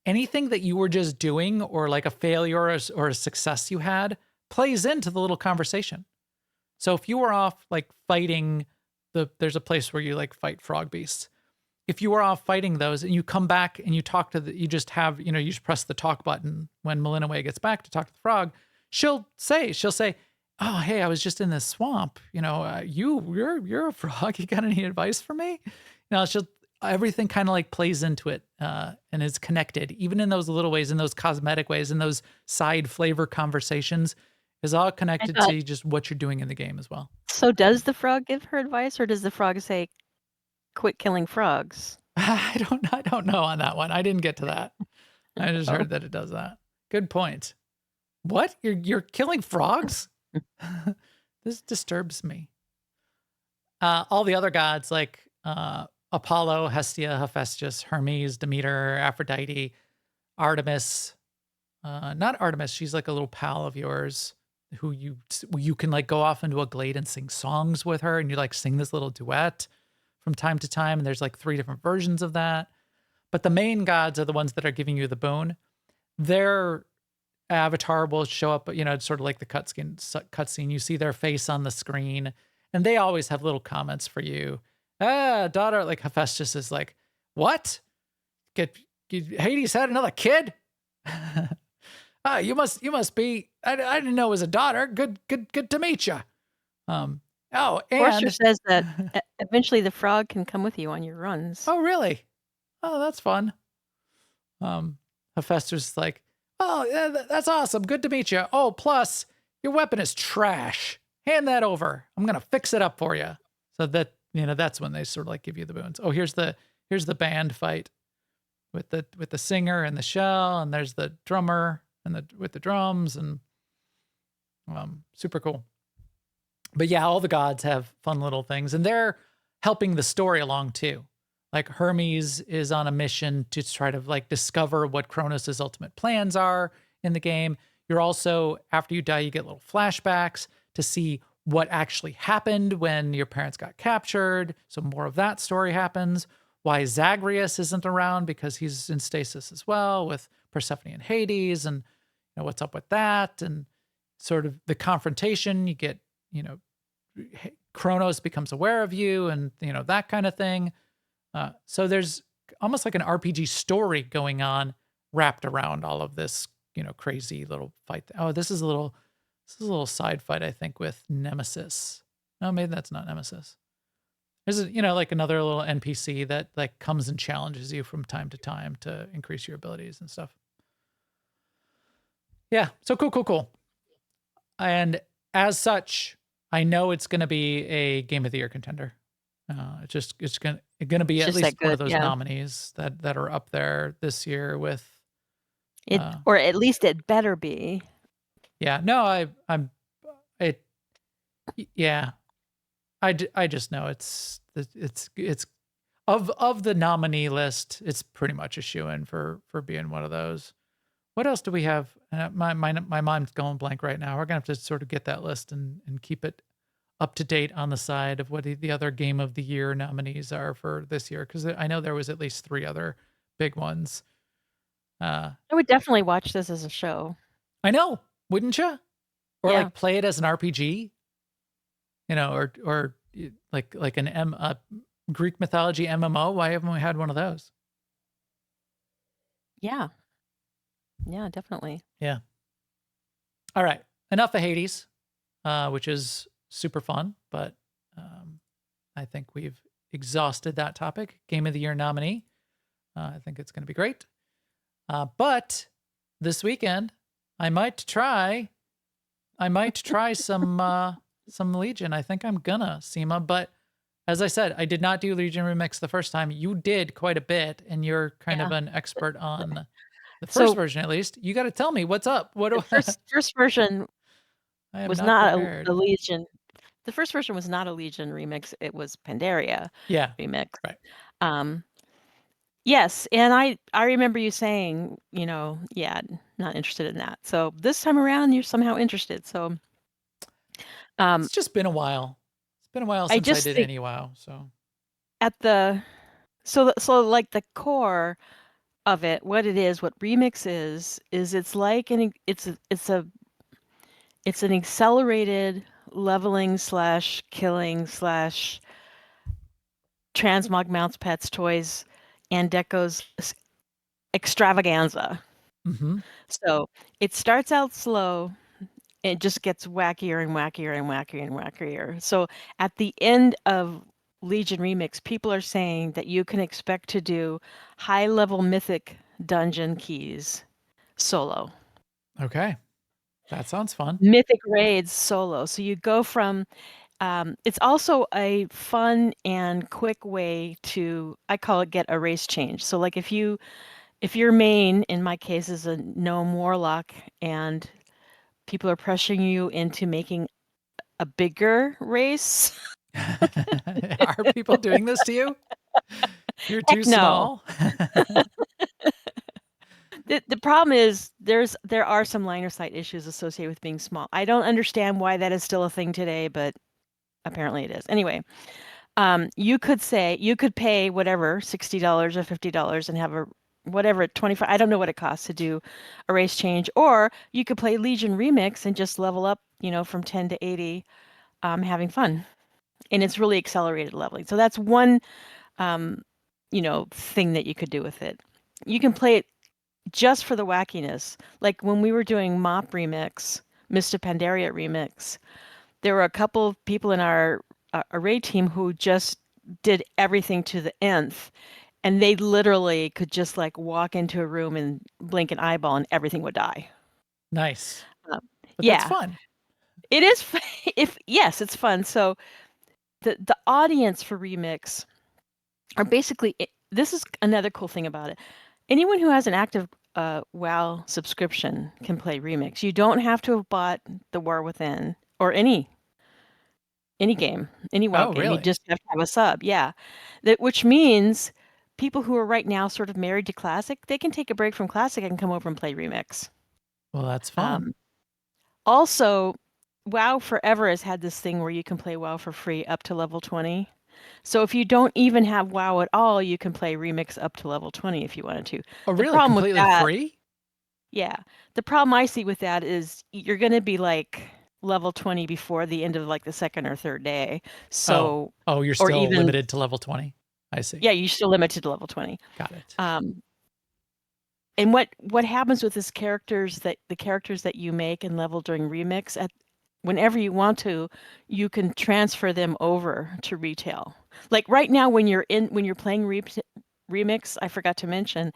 anything that you were just doing, or like a failure or a success you had, plays into the little conversation. So if you were off like fighting there's a place where you like fight frog beasts. If you were off fighting those and you come back and you talk to you just press the talk button when Melinoe gets back to talk to the frog, she'll say, "Oh, hey, I was just in this swamp. You're a frog. You got any advice for me?" Everything kind of like plays into it and is connected, even in those little ways, in those cosmetic ways, in those side flavor conversations, is all connected to just what you're doing in the game as well. So does the frog give her advice, or does the frog say, "Quit killing frogs"? I don't know on that one. I didn't get to that. I just heard that it does that. Good point. What? You're killing frogs? This disturbs me. All the other gods like Apollo, Hestia, Hephaestus, Hermes, Demeter, Aphrodite, Artemis. Not Artemis. She's like a little pal of yours who you can like go off into a glade and sing songs with her, and you like sing this little duet from time to time, and there's like 3 different versions of that. But the main gods are the ones that are giving you the boon. Their avatar will show up, it's sort of like the cutscene. You see their face on the screen, and they always have little comments for you. Daughter, like Hephaestus is like, what? Hades had another kid? You must be. I didn't know it was a daughter. Good to meet you. And Forster says that eventually the frog can come with you on your runs. Oh, really? Oh, that's fun. Hephaestus is like, oh, yeah, that's awesome. Good to meet you. Oh, plus your weapon is trash. Hand that over. I'm gonna fix it up for you. So that that's when they sort of like give you the boons. Oh, here's the band fight with the singer and the shell, and there's the drummer and with the drums, and super cool. But yeah, all the gods have fun little things, and they're helping the story along too. Like Hermes is on a mission to try to like discover what Kronos' ultimate plans are in the game. You're also, after you die, you get little flashbacks to see what actually happened when your parents got captured. So more of that story happens. Why Zagreus isn't around, because he's in stasis as well with Persephone and Hades, and what's up with that, and sort of the confrontation. You get, Kronos becomes aware of you, and that kind of thing. So there's almost like an RPG story going on wrapped around all of this, crazy little fight. Oh, this is a little side fight, I think, with Nemesis. No, maybe that's not Nemesis. There's like another little NPC that like comes and challenges you from time to time to increase your abilities and stuff. Yeah. So cool. And as such, I know it's going to be a Game of the Year contender. It's going to be at least one of those nominees that are up there this year with it, or at least it better be. Yeah, no, I just know it's of the nominee list, it's pretty much a shoo-in for being one of those. What else do we have? My mind's going blank right now. We're gonna have to sort of get that list and keep it up to date on the side of what the other Game of the Year nominees are for this year, because I know there was at least 3 other big ones. I would definitely watch this as a show. I know, wouldn't you? Or like play it as an RPG, or like an Greek mythology MMO. Why haven't we had one of those? Yeah, definitely. Yeah. All right, enough of Hades, which is super fun, but I think we've exhausted that topic. Game of the Year nominee. I think it's going to be great. But this weekend, I might try some Legion. I think I'm gonna, Sema. But as I said, I did not do Legion Remix the first time. You did quite a bit, and you're kind of an expert on the first version, at least. You got to tell me what's up. First version was not prepared. a Legion. The first version was not a Legion remix. It was Pandaria remix. Right. Yes, and I remember you saying, not interested in that. So this time around, you're somehow interested. So it's just been a while. It's been a while since I did any WoW. So so like the core of it, what remix is it's like it's an accelerated leveling / killing / transmog mounts, pets, toys, and decos extravaganza. Mm-hmm. So it starts out slow. It just gets wackier and wackier and wackier and wackier. So at the end of Legion Remix, people are saying that you can expect to do high-level mythic dungeon keys solo. Okay. That sounds fun. Mythic raids solo. So you go from it's also a fun and quick way to, I call it, get a race change. So like if your main, in my case, is a gnome warlock, and people are pressuring you into making a bigger race. Are people doing this to you? You're too small. The problem is there are some line of sight issues associated with being small. I don't understand why that is still a thing today, but apparently it is. Anyway, You could pay whatever, $60 or $50 and have a whatever 25. I don't know what it costs to do a race change, or you could play Legion Remix and just level up, from 10 to 80, having fun, and it's really accelerated leveling. So that's one, thing that you could do with it. You can play it just for the wackiness. Like when we were doing Mop Remix, Mr. Pandaria Remix, there were a couple of people in our array team who just did everything to the nth, and they literally could just like walk into a room and blink an eyeball and everything would die. Nice. Um, But yeah, that's fun. it is. Yes, it's fun. So the audience for Remix are basically. This is another cool thing about it. Anyone who has an active WoW subscription can play Remix. You don't have to have bought the War Within or any game, any WoW Oh, game. You really? just have to have a sub. Yeah, which means people who are right now sort of married to Classic, they can take a break from Classic and come over and play Remix. Well, that's fun. Also, WoW Forever has had this thing where you can play WoW for free up to level 20. So if you don't even have WoW at all, you can play Remix up to level 20 if you wanted to. Oh, The really? problem with Completely that, free? yeah, the problem I see with that is you're going to be like level 20 before the end of like the second or third day. So, Oh, you're or still even, limited to level 20. I see. yeah, you're still limited to level 20. Got it. And what happens with the characters that you make and level during Remix, whenever you want to, you can transfer them over to retail. Like right now, when you're playing Remix, I forgot to mention,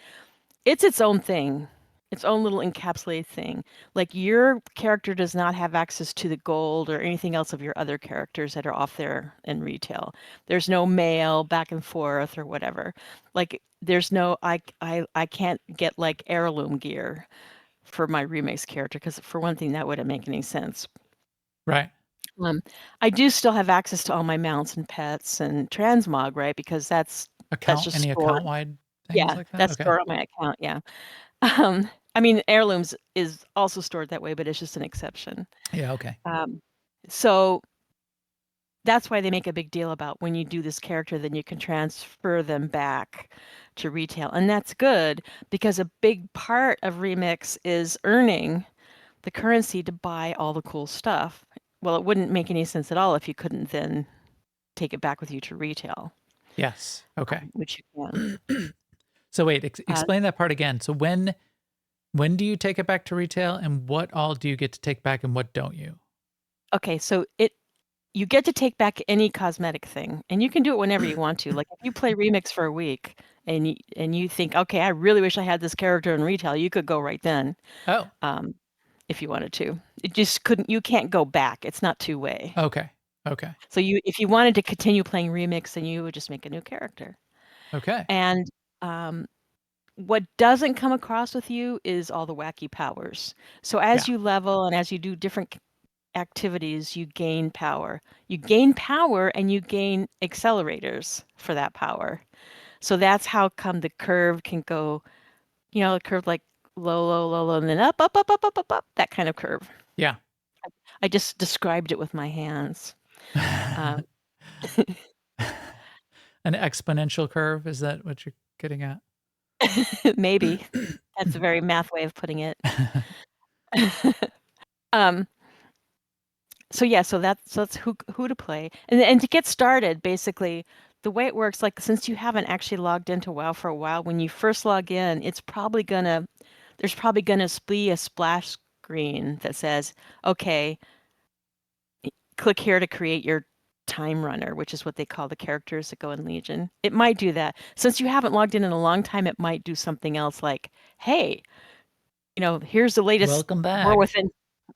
it's its own thing, its own little encapsulated thing. Like your character does not have access to the gold or anything else of your other characters that are off there in retail. There's no mail back and forth or whatever. Like there's no I can't get like heirloom gear for my Remix character because for one thing that wouldn't make any sense. Right. I do still have access to all my mounts and pets and transmog, right? Because that's just Any stored. account-wide things Yeah, like that? that's Okay. stored on my account. Yeah. I mean, heirlooms is also stored that way, but it's just an exception. Yeah, okay. So that's why they make a big deal about when you do this character, then you can transfer them back to retail. And that's good because a big part of Remix is earning the currency to buy all the cool stuff. Well, it wouldn't make any sense at all if you couldn't then take it back with you to retail. Yes. Okay. Which you can. So wait, explain that part again. So when do you take it back to retail, and what all do you get to take back and what don't you? Okay, so you get to take back any cosmetic thing, and you can do it whenever you want to. Like if you play Remix for a week and you think, okay, I really wish I had this character in retail, you could go right then. Oh. If you wanted to. It just you can't go back. It's not two-way. Okay. So if you wanted to continue playing Remix, then you would just make a new character. Okay. And what doesn't come across with you is all the wacky powers. So as you level and as you do different activities, you gain power. You gain power and you gain accelerators for that power. So that's how come the curve can go, the curve like low, and then up, that kind of curve. Yeah. I just described it with my hands. An exponential curve, is that what you're getting at? Maybe. That's a very math way of putting it. So that's who to play. And to get started, basically, the way it works, like since you haven't actually logged into WoW for a while, when you first log in, there's probably gonna be a splash screen that says, okay, click here to create your time runner, which is what they call the characters that go in Legion. It might do that. Since you haven't logged in a long time, it might do something else like, hey, here's the latest Welcome back. War Within.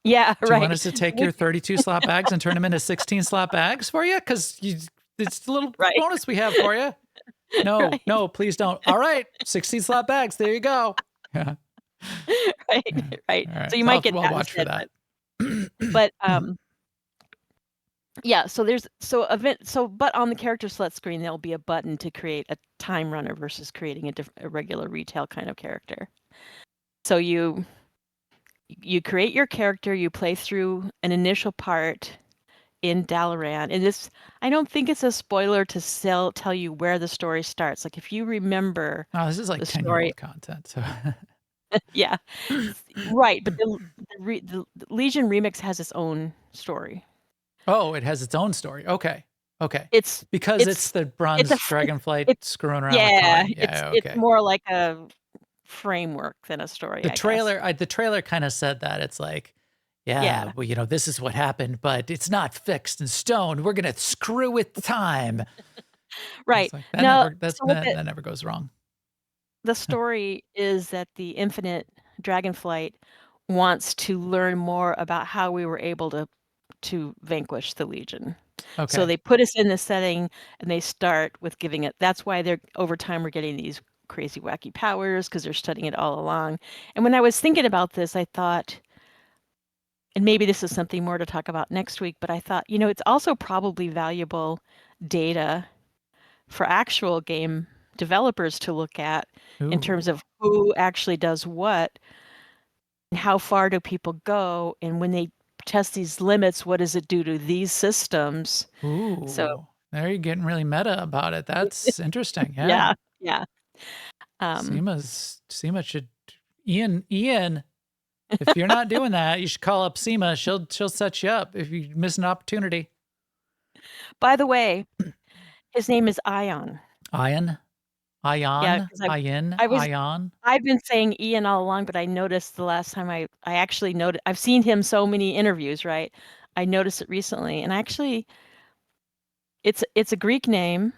Yeah, Do right. you want us to take your 32 slot bags and turn them into 16 slot bags for you? Because it's the little bonus we have for you. No, no, please don't. All right, 16 slot bags. There you go. Yeah. Right. All right. So you might get I'll that watch instead, for that. But yeah. But on the character select screen, there'll be a button to create a time runner versus creating a regular retail kind of character. So you create your character, you play through an initial part, in Dalaran. And this, I don't think it's a spoiler to tell you where the story starts. Like if you remember Oh, this is like the 10-year-old story, content. So yeah, right. But the Legion remix has its own story. oh, it has its own story. Okay. Okay. It's Because it's it's the it's a bronze fr- dragonflight it's screwing around with yeah, time. Yeah, it's okay. more like a framework than a story, I guess. The trailer kind of said that. It's like, yeah, Yeah, well, you know, this is what happened, but it's not fixed in stone. We're gonna screw with time. right. It's like Now, so what that never goes wrong. the story is that the Infinite Dragonflight wants to learn more about how we were able to vanquish the Legion. So Okay. they put us in the setting and they start with giving it. That's why they're over time we're getting these crazy wacky powers because they're studying it all along. And when I was thinking about this, I thought, and maybe this is something more to talk about next week, but I thought, it's also probably valuable data for actual game developers to look at in terms Ooh. of who actually does what and how far do people go, and when they test these limits, what does it do to these systems? So Ooh. There you're getting really meta about it. That's interesting. Yeah. yeah, yeah. Um, Sema should Ian, if you're not doing that, you should call up Sema. She'll set you up if you miss an opportunity. by the way, his name is Ion. Ian? Yeah, Ion? because Ian? I was Ion? I've been saying Ian all along, but I noticed the last time I actually noted I've seen him so many interviews, right? I noticed it recently, and actually it's a Greek name,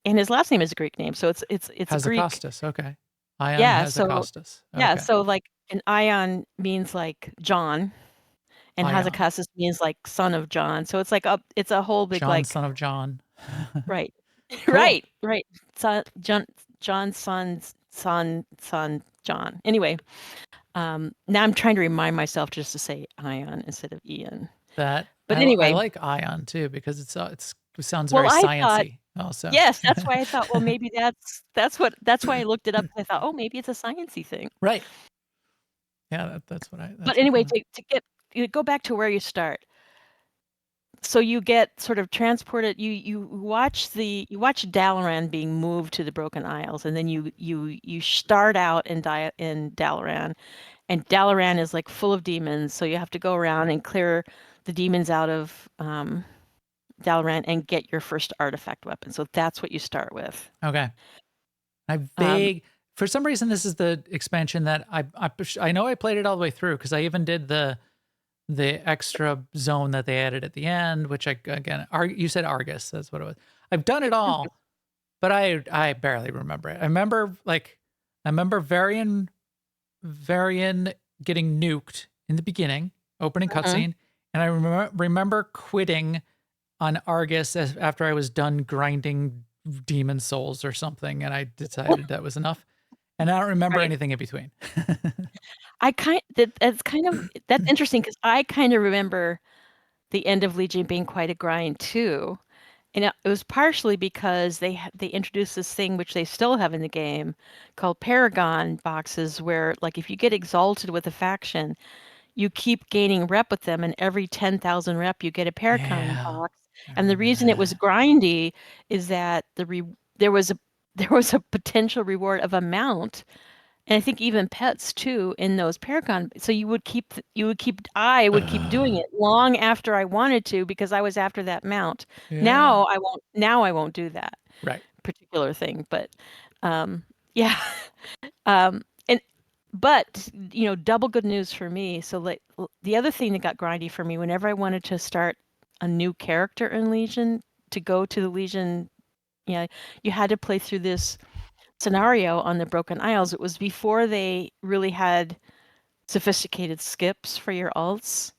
and his last name is a Greek name, so it's a Greek. Hazakostas. Okay. Ion Yeah, so Hazakostas. yeah, Okay. so like an Ion means like John, and Ion. Hazakasas means like son of John. So it's like it's a whole big John, like son of John. right, Cool. right. Son John's son John. Anyway, now I'm trying to remind myself just to say Ion instead of Ian. That But I anyway, like Ion too because it sounds well, very I thought sciency also. yes, that's why I thought, well, maybe that's why I looked it up. I thought, oh, maybe it's a sciencey thing. Right. Yeah, But that's what anyway, to go back to where you start. So you get sort of transported. You watch Dalaran being moved to the Broken Isles, and then you start out in Dalaran, and Dalaran is like full of demons. So you have to go around and clear the demons out of Dalaran and get your first artifact weapon. So that's what you start with. Okay. Um, For some reason this is the expansion that I know I played it all the way through because I even did the extra zone that they added at the end, which you said Argus, that's what it was. I've done it all, but I barely remember it. I remember Varian getting nuked in the beginning, opening mhm. cutscene, and I remember quitting on Argus after I was done grinding demon souls or something, and I decided that was enough. And I don't remember Right. anything in between. That's interesting because I kind of remember the end of Legion being quite a grind too. And it was partially because they introduced this thing which they still have in the game called Paragon boxes, where like if you get exalted with a faction, you keep gaining rep with them, and every 10,000 rep you get a Paragon Yeah, box. I And the remember reason it was that. grindy is that there was a there was a potential reward of a mount, and I think even pets too in those Paragon. So I would keep doing it long after I wanted to because I was after that mount. Yeah. Now I won't do that Right. particular thing, but yeah. And but double good news for me. So like the other thing that got grindy for me whenever I wanted to start a new character in Legion to go to the Legion, you had to play through this scenario on the Broken Isles. It was before they really had sophisticated skips for your alts.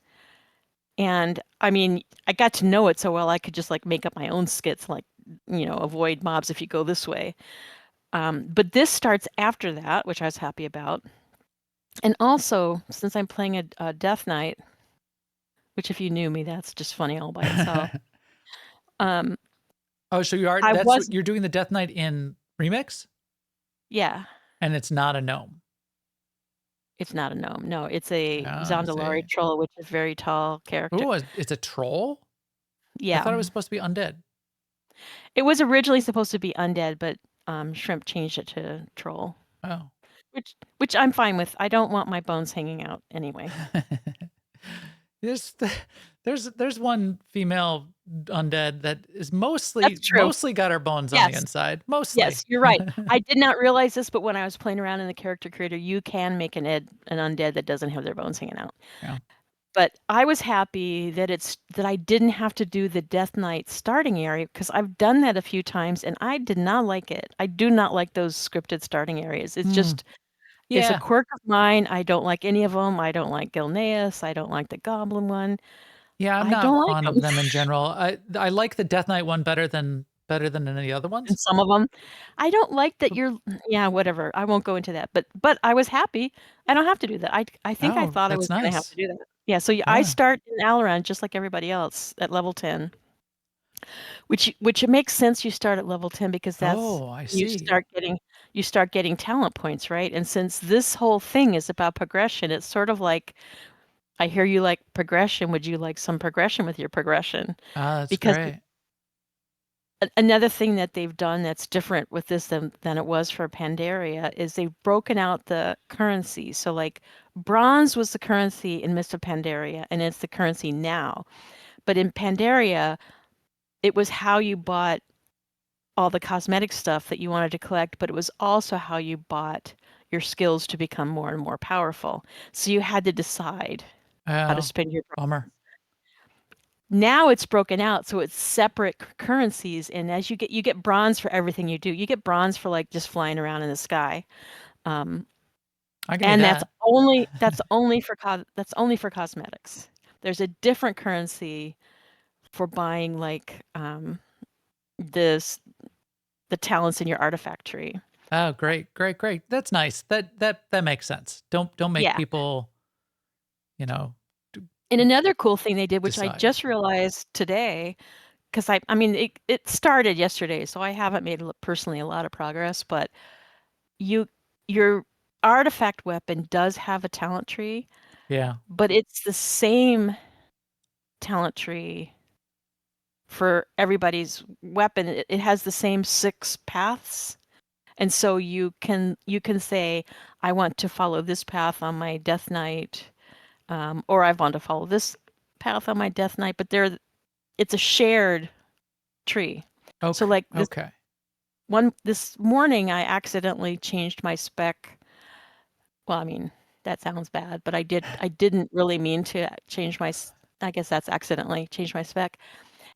And I mean, I got to know it so well I could just like make up my own skits, like, avoid mobs if you go this way. But this starts after that, which I was happy about. And also, since I'm playing a Death Knight, which if you knew me, that's just funny all by itself. Um, Oh, so I was, you're doing the Death Knight in Remix? yeah, And it's not a gnome. It's not a gnome. No, it's a I Zandalari see. troll, which is a very tall character. Ooh, it's a troll? I Yeah. thought it was supposed to be undead. It was originally supposed to be undead, but Shrimp changed it to troll, Oh. which I'm fine with. I don't want my bones hanging out anyway. There's there's one female undead that is That's true. mostly got her bones on the Yes. inside. Mostly. Yes, you're right. I did not realize this, but when I was playing around in the character creator, you can make an undead that doesn't have their bones hanging out. Yeah. But I was happy that I didn't have to do the Death Knight starting area because I've done that a few times and I did not like it. I do not like those scripted starting areas. It's just it's a Yeah. quirk of mine. I don't like any of them. I don't like Gilneas. I don't like the Goblin one. Yeah, I'm I don't not like fond of them. them in general. I like the Death Knight one better than any other And ones. some of them, I don't like that you're yeah, whatever. I won't go into that. But I was happy. I don't have to do that. I think I Oh, thought I was that's gonna have nice. to do that. Yeah, so I Yeah. start in Alaran just like everybody else at level 10. Which it makes sense you start at level 10 because that's Oh, I you see. start getting talent points, right? And since this whole thing is about progression, it's sort of like, I hear you like progression. Would you like some progression with your progression? Ah, that's Because great. another thing that they've done that's different with this than it was for Pandaria is they've broken out the currency. So like bronze was the currency in Mist of Pandaria, and it's the currency now. But in Pandaria, it was how you bought all the cosmetic stuff that you wanted to collect, but it was also how you bought your skills to become more and more powerful. So you had to decide how to Oh, spend your bummer. now it's broken out, so it's separate currencies, and as you get bronze for everything you do. You get bronze for like just flying around in the sky, I can do and that. that's only for cosmetics. There's a different currency for buying like this the talents in your artifact tree. Oh, great, great, great. That's nice. That makes sense. Don't make Yeah. people, you know, And another cool thing they did, which I decide. just realized today, because I mean it started yesterday, so I haven't made personally a lot of progress, but your artifact weapon does have a talent tree, Yeah. but it's the same talent tree for everybody's weapon. It has the same 6 paths. And so you can say, I want to follow this path on my Death Knight, or I want to follow this path on my Death Knight, but it's a shared tree. Okay. So like Okay. this morning I accidentally changed my spec. Well, I mean, that sounds bad, but I didn't really mean to change I guess that's accidentally changed my spec.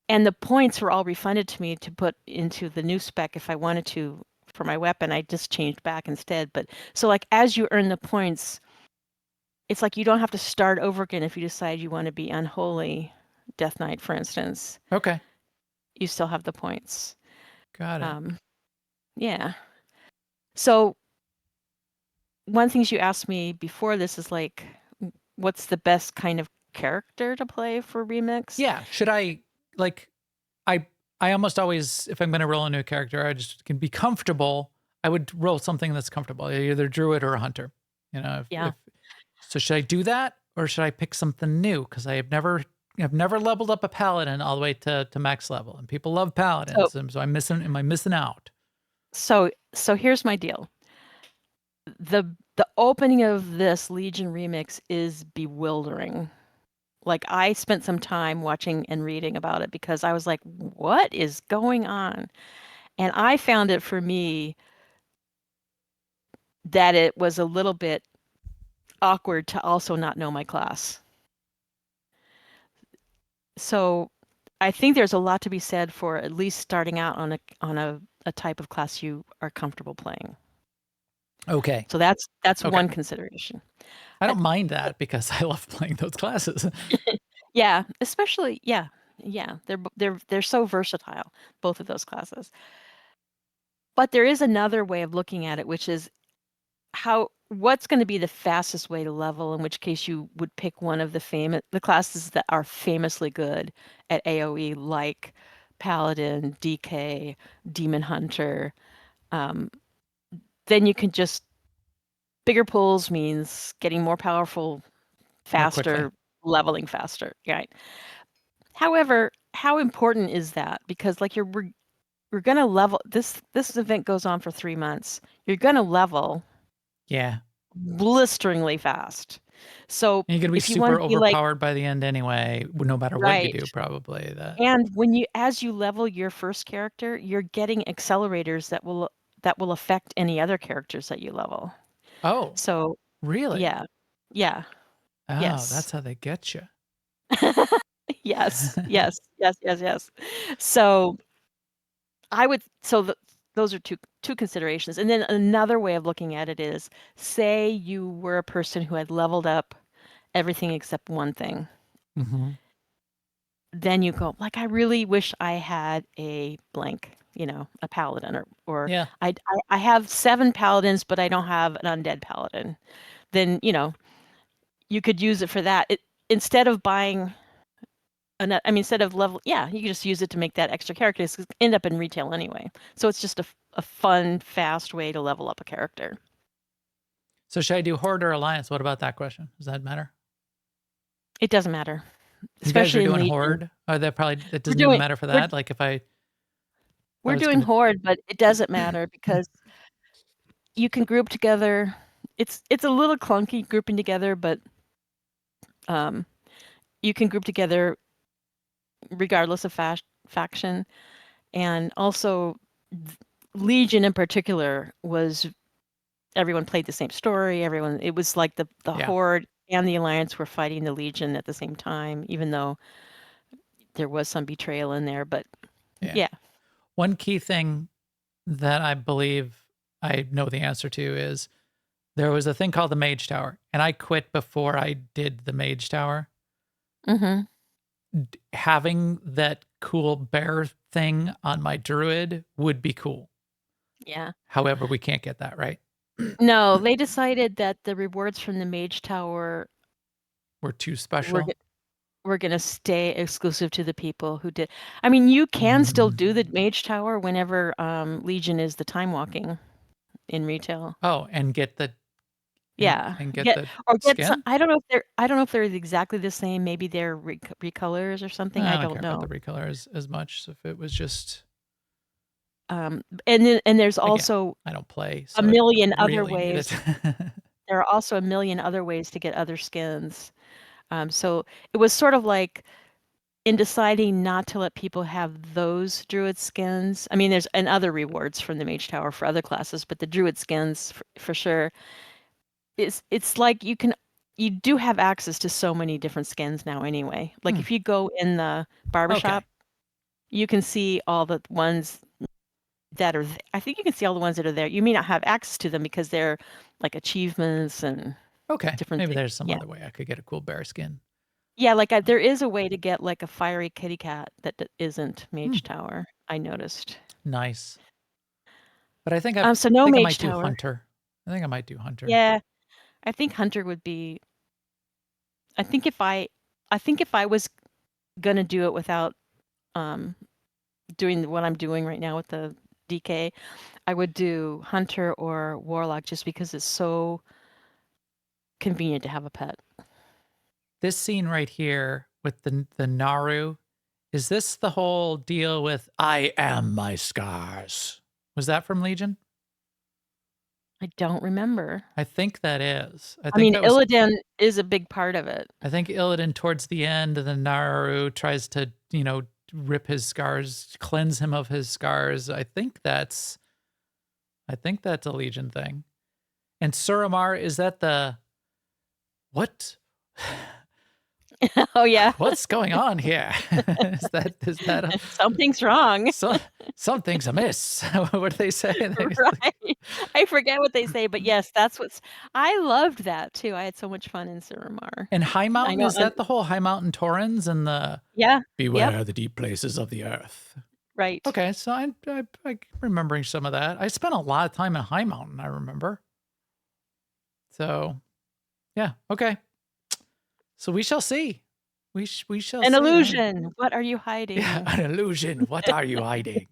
And the points were all refunded to me to put into the new spec if I wanted to for my weapon. I just changed back instead. But so like as you earn the points, it's like you don't have to start over again if you decide you want to be unholy Death Knight, for instance. Okay. You still have the points. Got it. Yeah. So one thing you asked me before this is like, what's the best kind of character to play for Remix? Yeah. Should I like I almost always, if I'm going to roll a new character, I just can be comfortable. I would roll something that's comfortable, either druid or a hunter. You know, Yeah. So should I do that or should I pick something new? Because I've never leveled up a paladin all the way to max level, and people love paladins. So am I missing out? So here's my deal. The opening of this Legion remix is bewildering. Like I spent some time watching and reading about it because I was like, what is going on? And I found it for me that it was a little bit awkward to also not know my class. So I think there's a lot to be said for at least starting out on a type of class you are comfortable playing. Okay. So that's Okay. one consideration. I don't mind that because I love playing those classes. Yeah, especially yeah. They're so versatile, both of those classes. But there is another way of looking at it, which is what's going to be the fastest way to level, in which case you would pick one of the classes that are famously good at AoE, like Paladin, DK, Demon Hunter. Then you can just bigger pools means getting more powerful More quickly. faster, leveling faster, right? However, how important is that? Because like we're gonna level this event goes on for 3 months. You're gonna level Yeah. blisteringly fast. So And you're going to be if you want super to be like overpowered by the end anyway, no matter what you right, do, probably. That. and as you level your first character, you're getting accelerators that will affect any other characters that you level. Oh, So really? yeah, yeah, Oh, yes, that's how they get you. yes, yes, yes, yes, yes. So those are two considerations. And then another way of looking at it is, say you were a person who had leveled up everything except one thing. Mm-hmm. Then you go, like, I really wish I had a blank, a paladin, or Yeah. I have 7 paladins, but I don't have an undead paladin. Then, you could use it for that. Instead of buying instead of level, yeah, you can just use it to make that extra character. It's end up in retail anyway. So it's just a fun, fast way to level up a character. So should I do Horde or Alliance? What about that question? Does that matter? It doesn't matter, You guys are especially in doing Legion. Horde? Oh, that We're doesn't even doing matter for we're that? Like if I we're was doing gonna. Horde, but it doesn't matter because you can group together. It's a little clunky grouping together, but you can group together regardless of faction. And also Legion in particular was everyone played the same story. It was like the Yeah. Horde and the Alliance were fighting the Legion at the same time, even though there was some betrayal in there. But yeah. One key thing that I believe I know the answer to is there was a thing called the Mage Tower, and I quit before I did the Mage Tower. Mm-hmm. Having that cool bear thing on my druid would be cool. Yeah. However, we can't get that, right? No, they decided that the rewards from the Mage Tower We're too special. we're going to stay exclusive to the people who did. I mean, you can still do the Mage Tower whenever Legion is the time walking in retail. Oh, and get the Yeah. and get the Get skin. I don't know if they're exactly the same. Maybe they're recolors or something. I don't care know. about the recolor as much. So if it was just And there's again, also I don't play a million I other really need ways. it. There are also a million other ways to get other skins. So it was sort of like in deciding not to let people have those druid skins. I mean, there's and other rewards from the Mage Tower for other classes, but the druid skins for sure. It's like you do have access to so many different skins now anyway. Like if you go in the barbershop, you can see all the ones that are I think you can see all the ones that are there. You may not have access to them because they're like achievements and different Maybe things. there's some other way I could get a cool bear skin. Yeah, like there is a way to get like a fiery kitty cat that isn't Mage Tower. I noticed. Nice. But I think so no think I Mage might Tower. do Hunter. I think I might do Hunter. Yeah, I think Hunter would be. I think if I was gonna do it without doing what I'm doing right now with the DK, I would do Hunter or Warlock just because it's so convenient to have a pet. This scene right here with the Naru, is this the whole deal with I am my scars? Was that from Legion? I don't remember. I think that is. I mean, Illidan is a big part of it. I think Illidan towards the end, the Naru tries to, rip his scars, cleanse him of his scars. I think that's a Legion thing. And Suramar, is that the what? Oh yeah. What's going on here? is that something's wrong? Something's amiss. What do they say? Right. I forget what they say, but yes, I loved that too. I had so much fun in Suramar. And High Mountain, is that the whole High Mountain Taurens and the beware the deep places of the earth? Right. Okay, so I'm remembering some of that. I spent a lot of time in High Mountain, I remember. So, yeah, okay. So we shall see. We shall see. An illusion. What are you hiding? Yeah, an illusion. What are you hiding?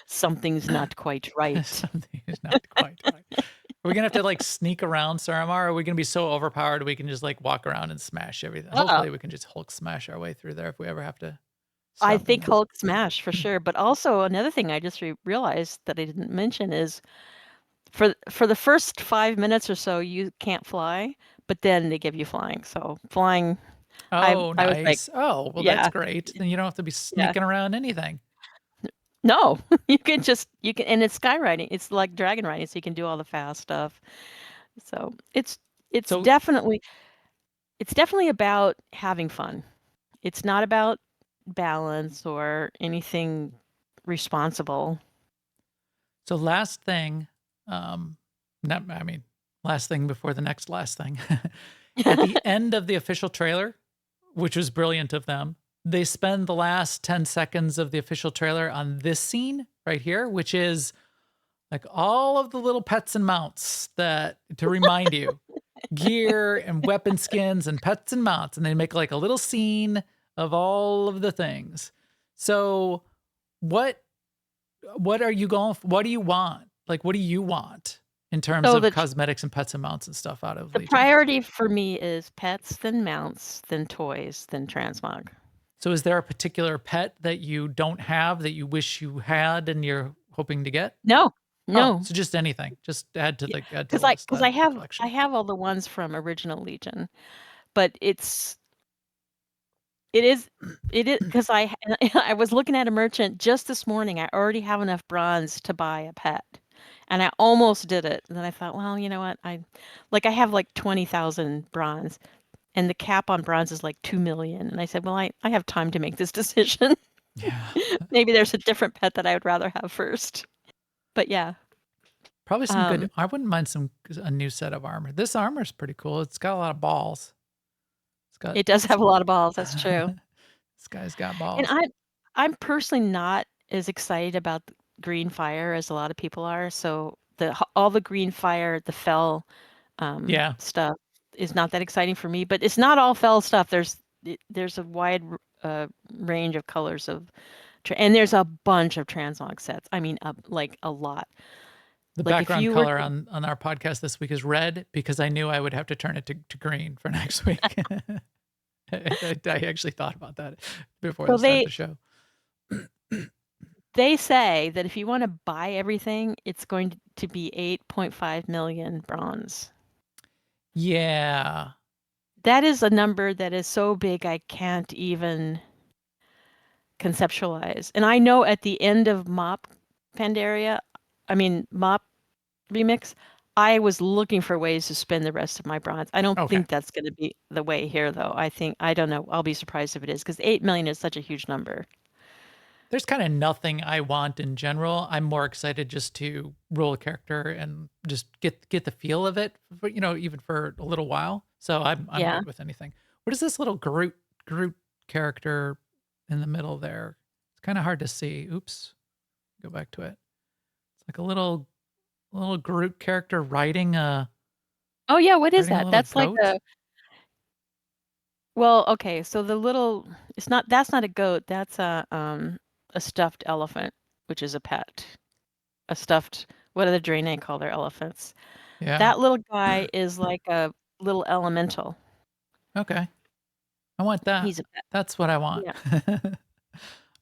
Something's not quite right. Something is not quite right. we gonna have to like sneak around Saramar? Or are we gonna be so overpowered we can just like walk around and smash everything? Uh, Hopefully we can just Hulk smash our way through there if we ever have to I stop in think the Hulk smash for sure. But also another thing I just realized that I didn't mention is for the first 5 minutes or so you can't fly, but then they give you flying. So flying, Oh, I was like, nice. Oh, well, that's yeah, great. Then you don't have to be yeah. sneaking around anything. No, you can, and it's sky riding. It's like dragon riding, so you can do all the fast stuff. So it's So, definitely about having fun. It's not about balance or anything responsible. so last thing, not, I mean, last thing before the next last thing. At the end of the official trailer, which was brilliant of them, they spend the last 10 seconds of the official trailer on this scene right here, which is like all of the little pets and mounts that to remind you gear and weapon skins and pets and mounts. And they make like a little scene of all of the things. So what are you going for? What do you want? Like, what do you want in terms So of cosmetics and pets and mounts and stuff out of the Legion? priority for me is pets, then mounts, then toys, then transmog. So is there a particular pet that you don't have that you wish you had and you're hoping to get? No, Oh, no, so just anything. Just add to the because list. I add to the have collection. all the ones from original Legion, but it is because I was looking at a merchant just this morning. I already have enough bronze to buy a pet, and I almost did it. And then I thought, well, you know what? I have like 20,000 bronze, and the cap on bronze is like 2 million. And I said, well, I have time to make this decision. Yeah. Maybe there's a different pet that I would rather have first. But yeah, Probably some good. I wouldn't mind a new set of armor. This armor is pretty cool. It's got a lot of balls. It's got it does have a lot of balls. That's true. This guy's got And balls. I'm personally not as excited about the green fire as a lot of people are. So all the green fire, the fell Yeah. stuff is not that exciting for me. But it's not all fell stuff. There's a wide range of colors and there's a bunch of transmog sets. I mean, like a lot. The Like if background you were color on our podcast this week is red because I knew I would have to turn it to green for next week. I actually thought about that before so I started the show. they say that if you want to buy everything, it's going to be 8.5 million bronze. Yeah. That is a number that is so big I can't even conceptualize. And I know at the end of Mop Remix, I was looking for ways to spend the rest of my bronze. I don't Okay. think that's going to be the way here, though. I don't know. I'll be surprised if it is, because 8 million is such a huge number. There's kind of nothing I want in general. I'm more excited just to roll a character and just get the feel of it, for, even for a little while. So I'm Yeah. good with anything. What is this little Groot character in the middle there? It's kind of hard to see. Oops. Go back to it. It's like a little Groot character riding a Oh, yeah. What is riding a that? little That's like goat. well, okay. So that's not a goat. That's a stuffed elephant, which is a pet. A stuffed, what do the Draenei call their elephants? Yeah. That little guy is like a little elemental. Okay. I want that. He's a pet. That's what I want. Yeah.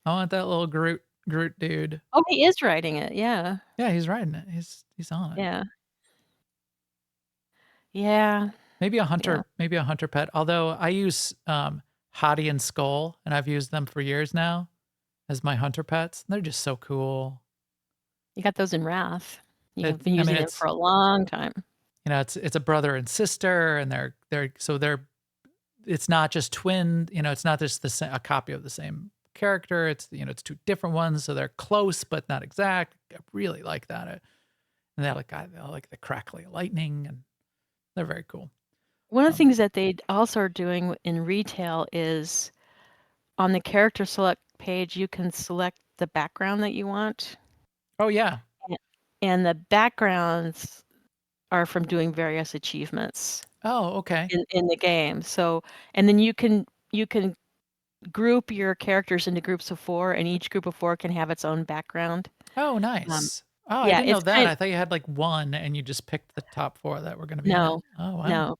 I want that little Groot dude. Oh, he is riding it. Yeah. Yeah, he's riding it. He's on it. Yeah. Yeah. Maybe a hunter pet. Although I use Hottie and Skull, and I've used them for years now as my hunter pets. They're just so cool. You got those in Wrath. You've been using them for a long time. It's a brother and sister, and they're it's not just twin. It's not just a copy of the same character. It's it's two different ones, so they're close but not exact. I really like that. And they like the crackly lightning, and they're very cool. One of the things that they also are doing in retail is on the character select page, you can select the background that you want. Oh, yeah. And the backgrounds are from doing various achievements. Oh, okay. In the game. So, and then you can group your characters into groups of 4, and each group of 4 can have its own background. Oh, nice. Oh, I Yeah, didn't know it's that. kind I thought you had like one and you just picked the top 4 that were going to be in it. no, Oh, wow. no.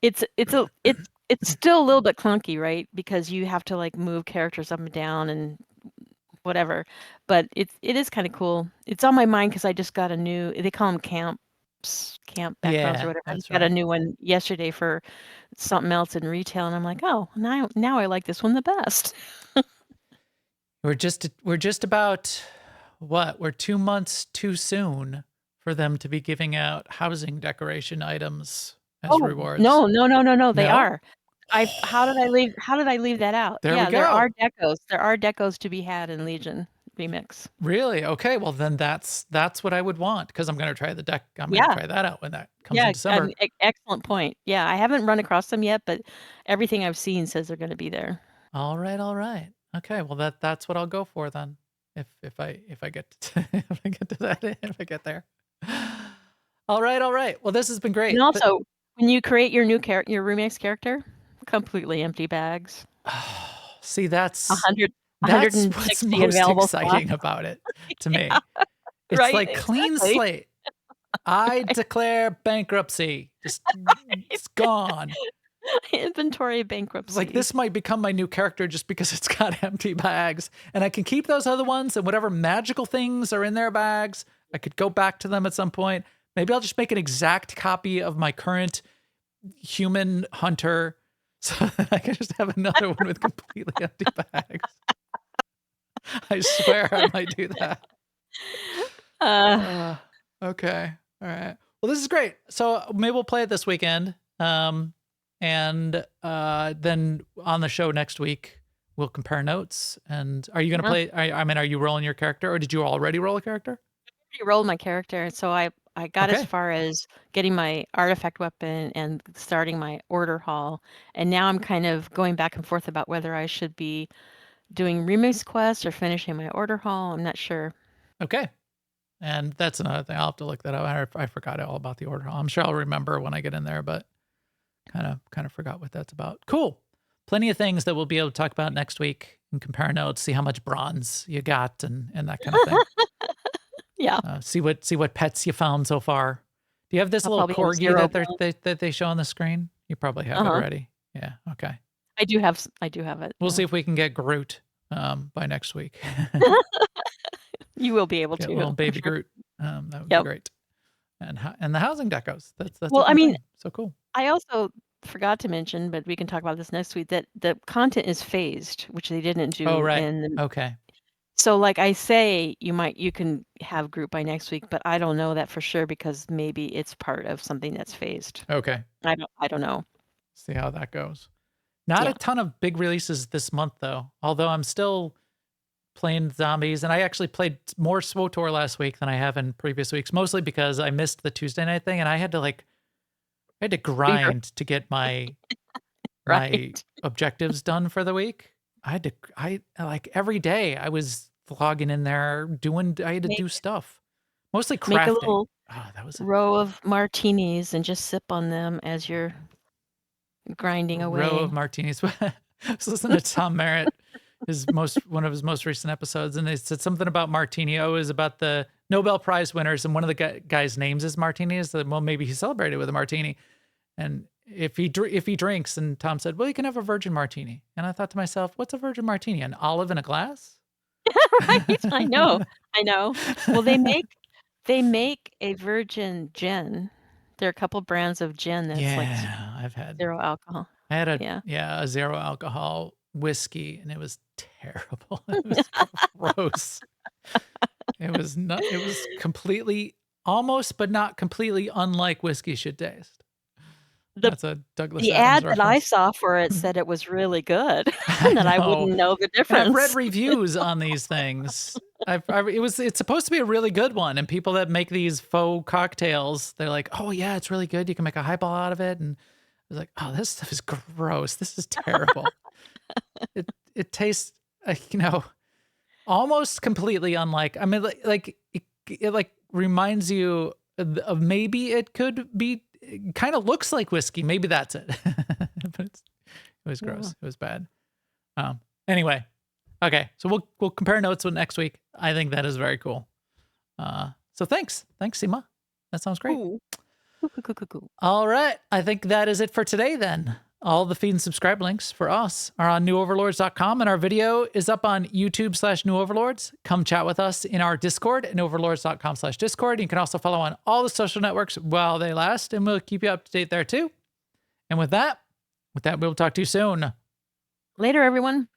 It's still a little bit clunky, right? Because you have to like move characters up and down and whatever. But it is kind of cool. It's on my mind because I just got a new. They call them camp backgrounds or Yeah, whatever. I that's just got a right. new one yesterday for something else in retail, and I'm like, oh, now I like this one the best. We're just about what? We're 2 months too soon for them to be giving out housing decoration items as Oh rewards. no, they No? are. How did I leave that out? There we Yeah, there are go. decos. There are decos to be had in Legion Remix. Really? Okay, well then that's what I would want because I'm gonna try the deck. I'm gonna Yeah. try that out when that comes in Yeah, December. excellent point. Yeah, I haven't run across them yet, but everything I've seen says they're gonna be there. All right, all right. Okay, well that's what I'll go for then. If I get to, if I get to that if I get there. All right, all right. Well, this has been And great. But also, when you create your your Remix character, completely empty bags. see, A hundred that's what's 160 most available slots. exciting about it to Yeah, me. It's right, like clean exactly. slate. I declare bankruptcy. Just it's gone. Inventory Like bankruptcy. this might become my new character just because it's got empty bags and I can keep those other ones and whatever magical things are in their bags, I could go back to them at some point. Maybe I'll just make an exact copy of my current human hunter so that I can just have another one with completely empty bags. I swear I might do that. Uh, Okay. All right. Well, this is great. So maybe we'll play it this weekend. And then on the show next week, we'll compare notes. And are you going to yeah. play? I mean, are you rolling your character or did you already roll a character? I rolled my character, so I got as Okay. far as getting my artifact weapon and starting my order hall, and now I'm kind of going back and forth about whether I should be doing remix quests or finishing my order hall. I'm not sure. Okay. And that's another thing. I'll have to look that up. I forgot all about the order. I'm sure I'll remember when I get in there, but kind of forgot what that's about. Cool. Plenty of things that we'll be able to talk about next week and compare notes, see how much bronze you got and that kind of thing. Yeah, See what pets you found so far. Do you have this I'll little probably have corgi 0 that they show on the screen? You probably have it Uh-huh. already. Yeah. Okay. I do have it. We'll Yeah. see if we can get Groot by next week. You will be able Get to. little I'm baby sure. Groot. That would be Yep. great. And the housing decos. That's a Well, I fun mean, thing. So cool. I also forgot to mention, but we can talk about this next week, that the content is phased, which they didn't Oh, do right. in the Okay. so like I say, you can have group by next week, but I don't know that for sure because maybe it's part of something that's phased. Okay. I don't know. See how that goes. Not a Yeah. ton of big releases this month though. Although I'm still playing zombies, and I actually played more SWTOR last week than I have in previous weeks, mostly because I missed the Tuesday night thing, and I had to Beaver. grind to get my Right. objectives done for the week. I like every day I was logging in there I had to Make do stuff, mostly make a crafting. little Oh, that was a row of martinis and just sip on them as you're grinding row away. of martinis. I was listening to Tom Merritt, one of his most recent episodes, and they said something about martini. Oh, it was about the Nobel Prize winners, and one of the guys' names is Martini. Is that well, maybe he celebrated with a martini, and if he drinks, and Tom said, well, you can have a virgin martini, and I thought to myself, what's a virgin martini? An olive in a glass? Right. I know. I know. Well, they make a virgin gin. There are a couple brands of gin that's like Yeah, zero alcohol. I had Yeah. a zero alcohol whiskey, and it was terrible. It was gross. It was completely almost, but not completely unlike whiskey should taste. The That's a Douglas the Adams ad that I reference. saw for it said it was really good I and that I know. wouldn't know the And I've read difference. reviews on these things. It's supposed to be a really good one, and people that make these faux cocktails, they're like, "Oh yeah, it's really good. You can make a highball out of it." And I was like, "Oh, this stuff is gross. This is terrible." It tastes, almost completely unlike. I mean, it like reminds you of maybe it could be. It kind of looks like whiskey. Maybe that's it. But it was gross. Yeah. It was bad. Anyway, okay. So we'll compare notes with next week. I think that is very cool. So thanks, Sema. That sounds great. Cool. Cool. All right. I think that is it for today then. All the feed and subscribe links for us are on newoverlords.com, and our video is up on YouTube/newoverlords. Come chat with us in our Discord at newoverlords.com/Discord. You can also follow on all the social networks while they last, and we'll keep you up to date there too. And with that, we'll talk to you soon. Later, everyone.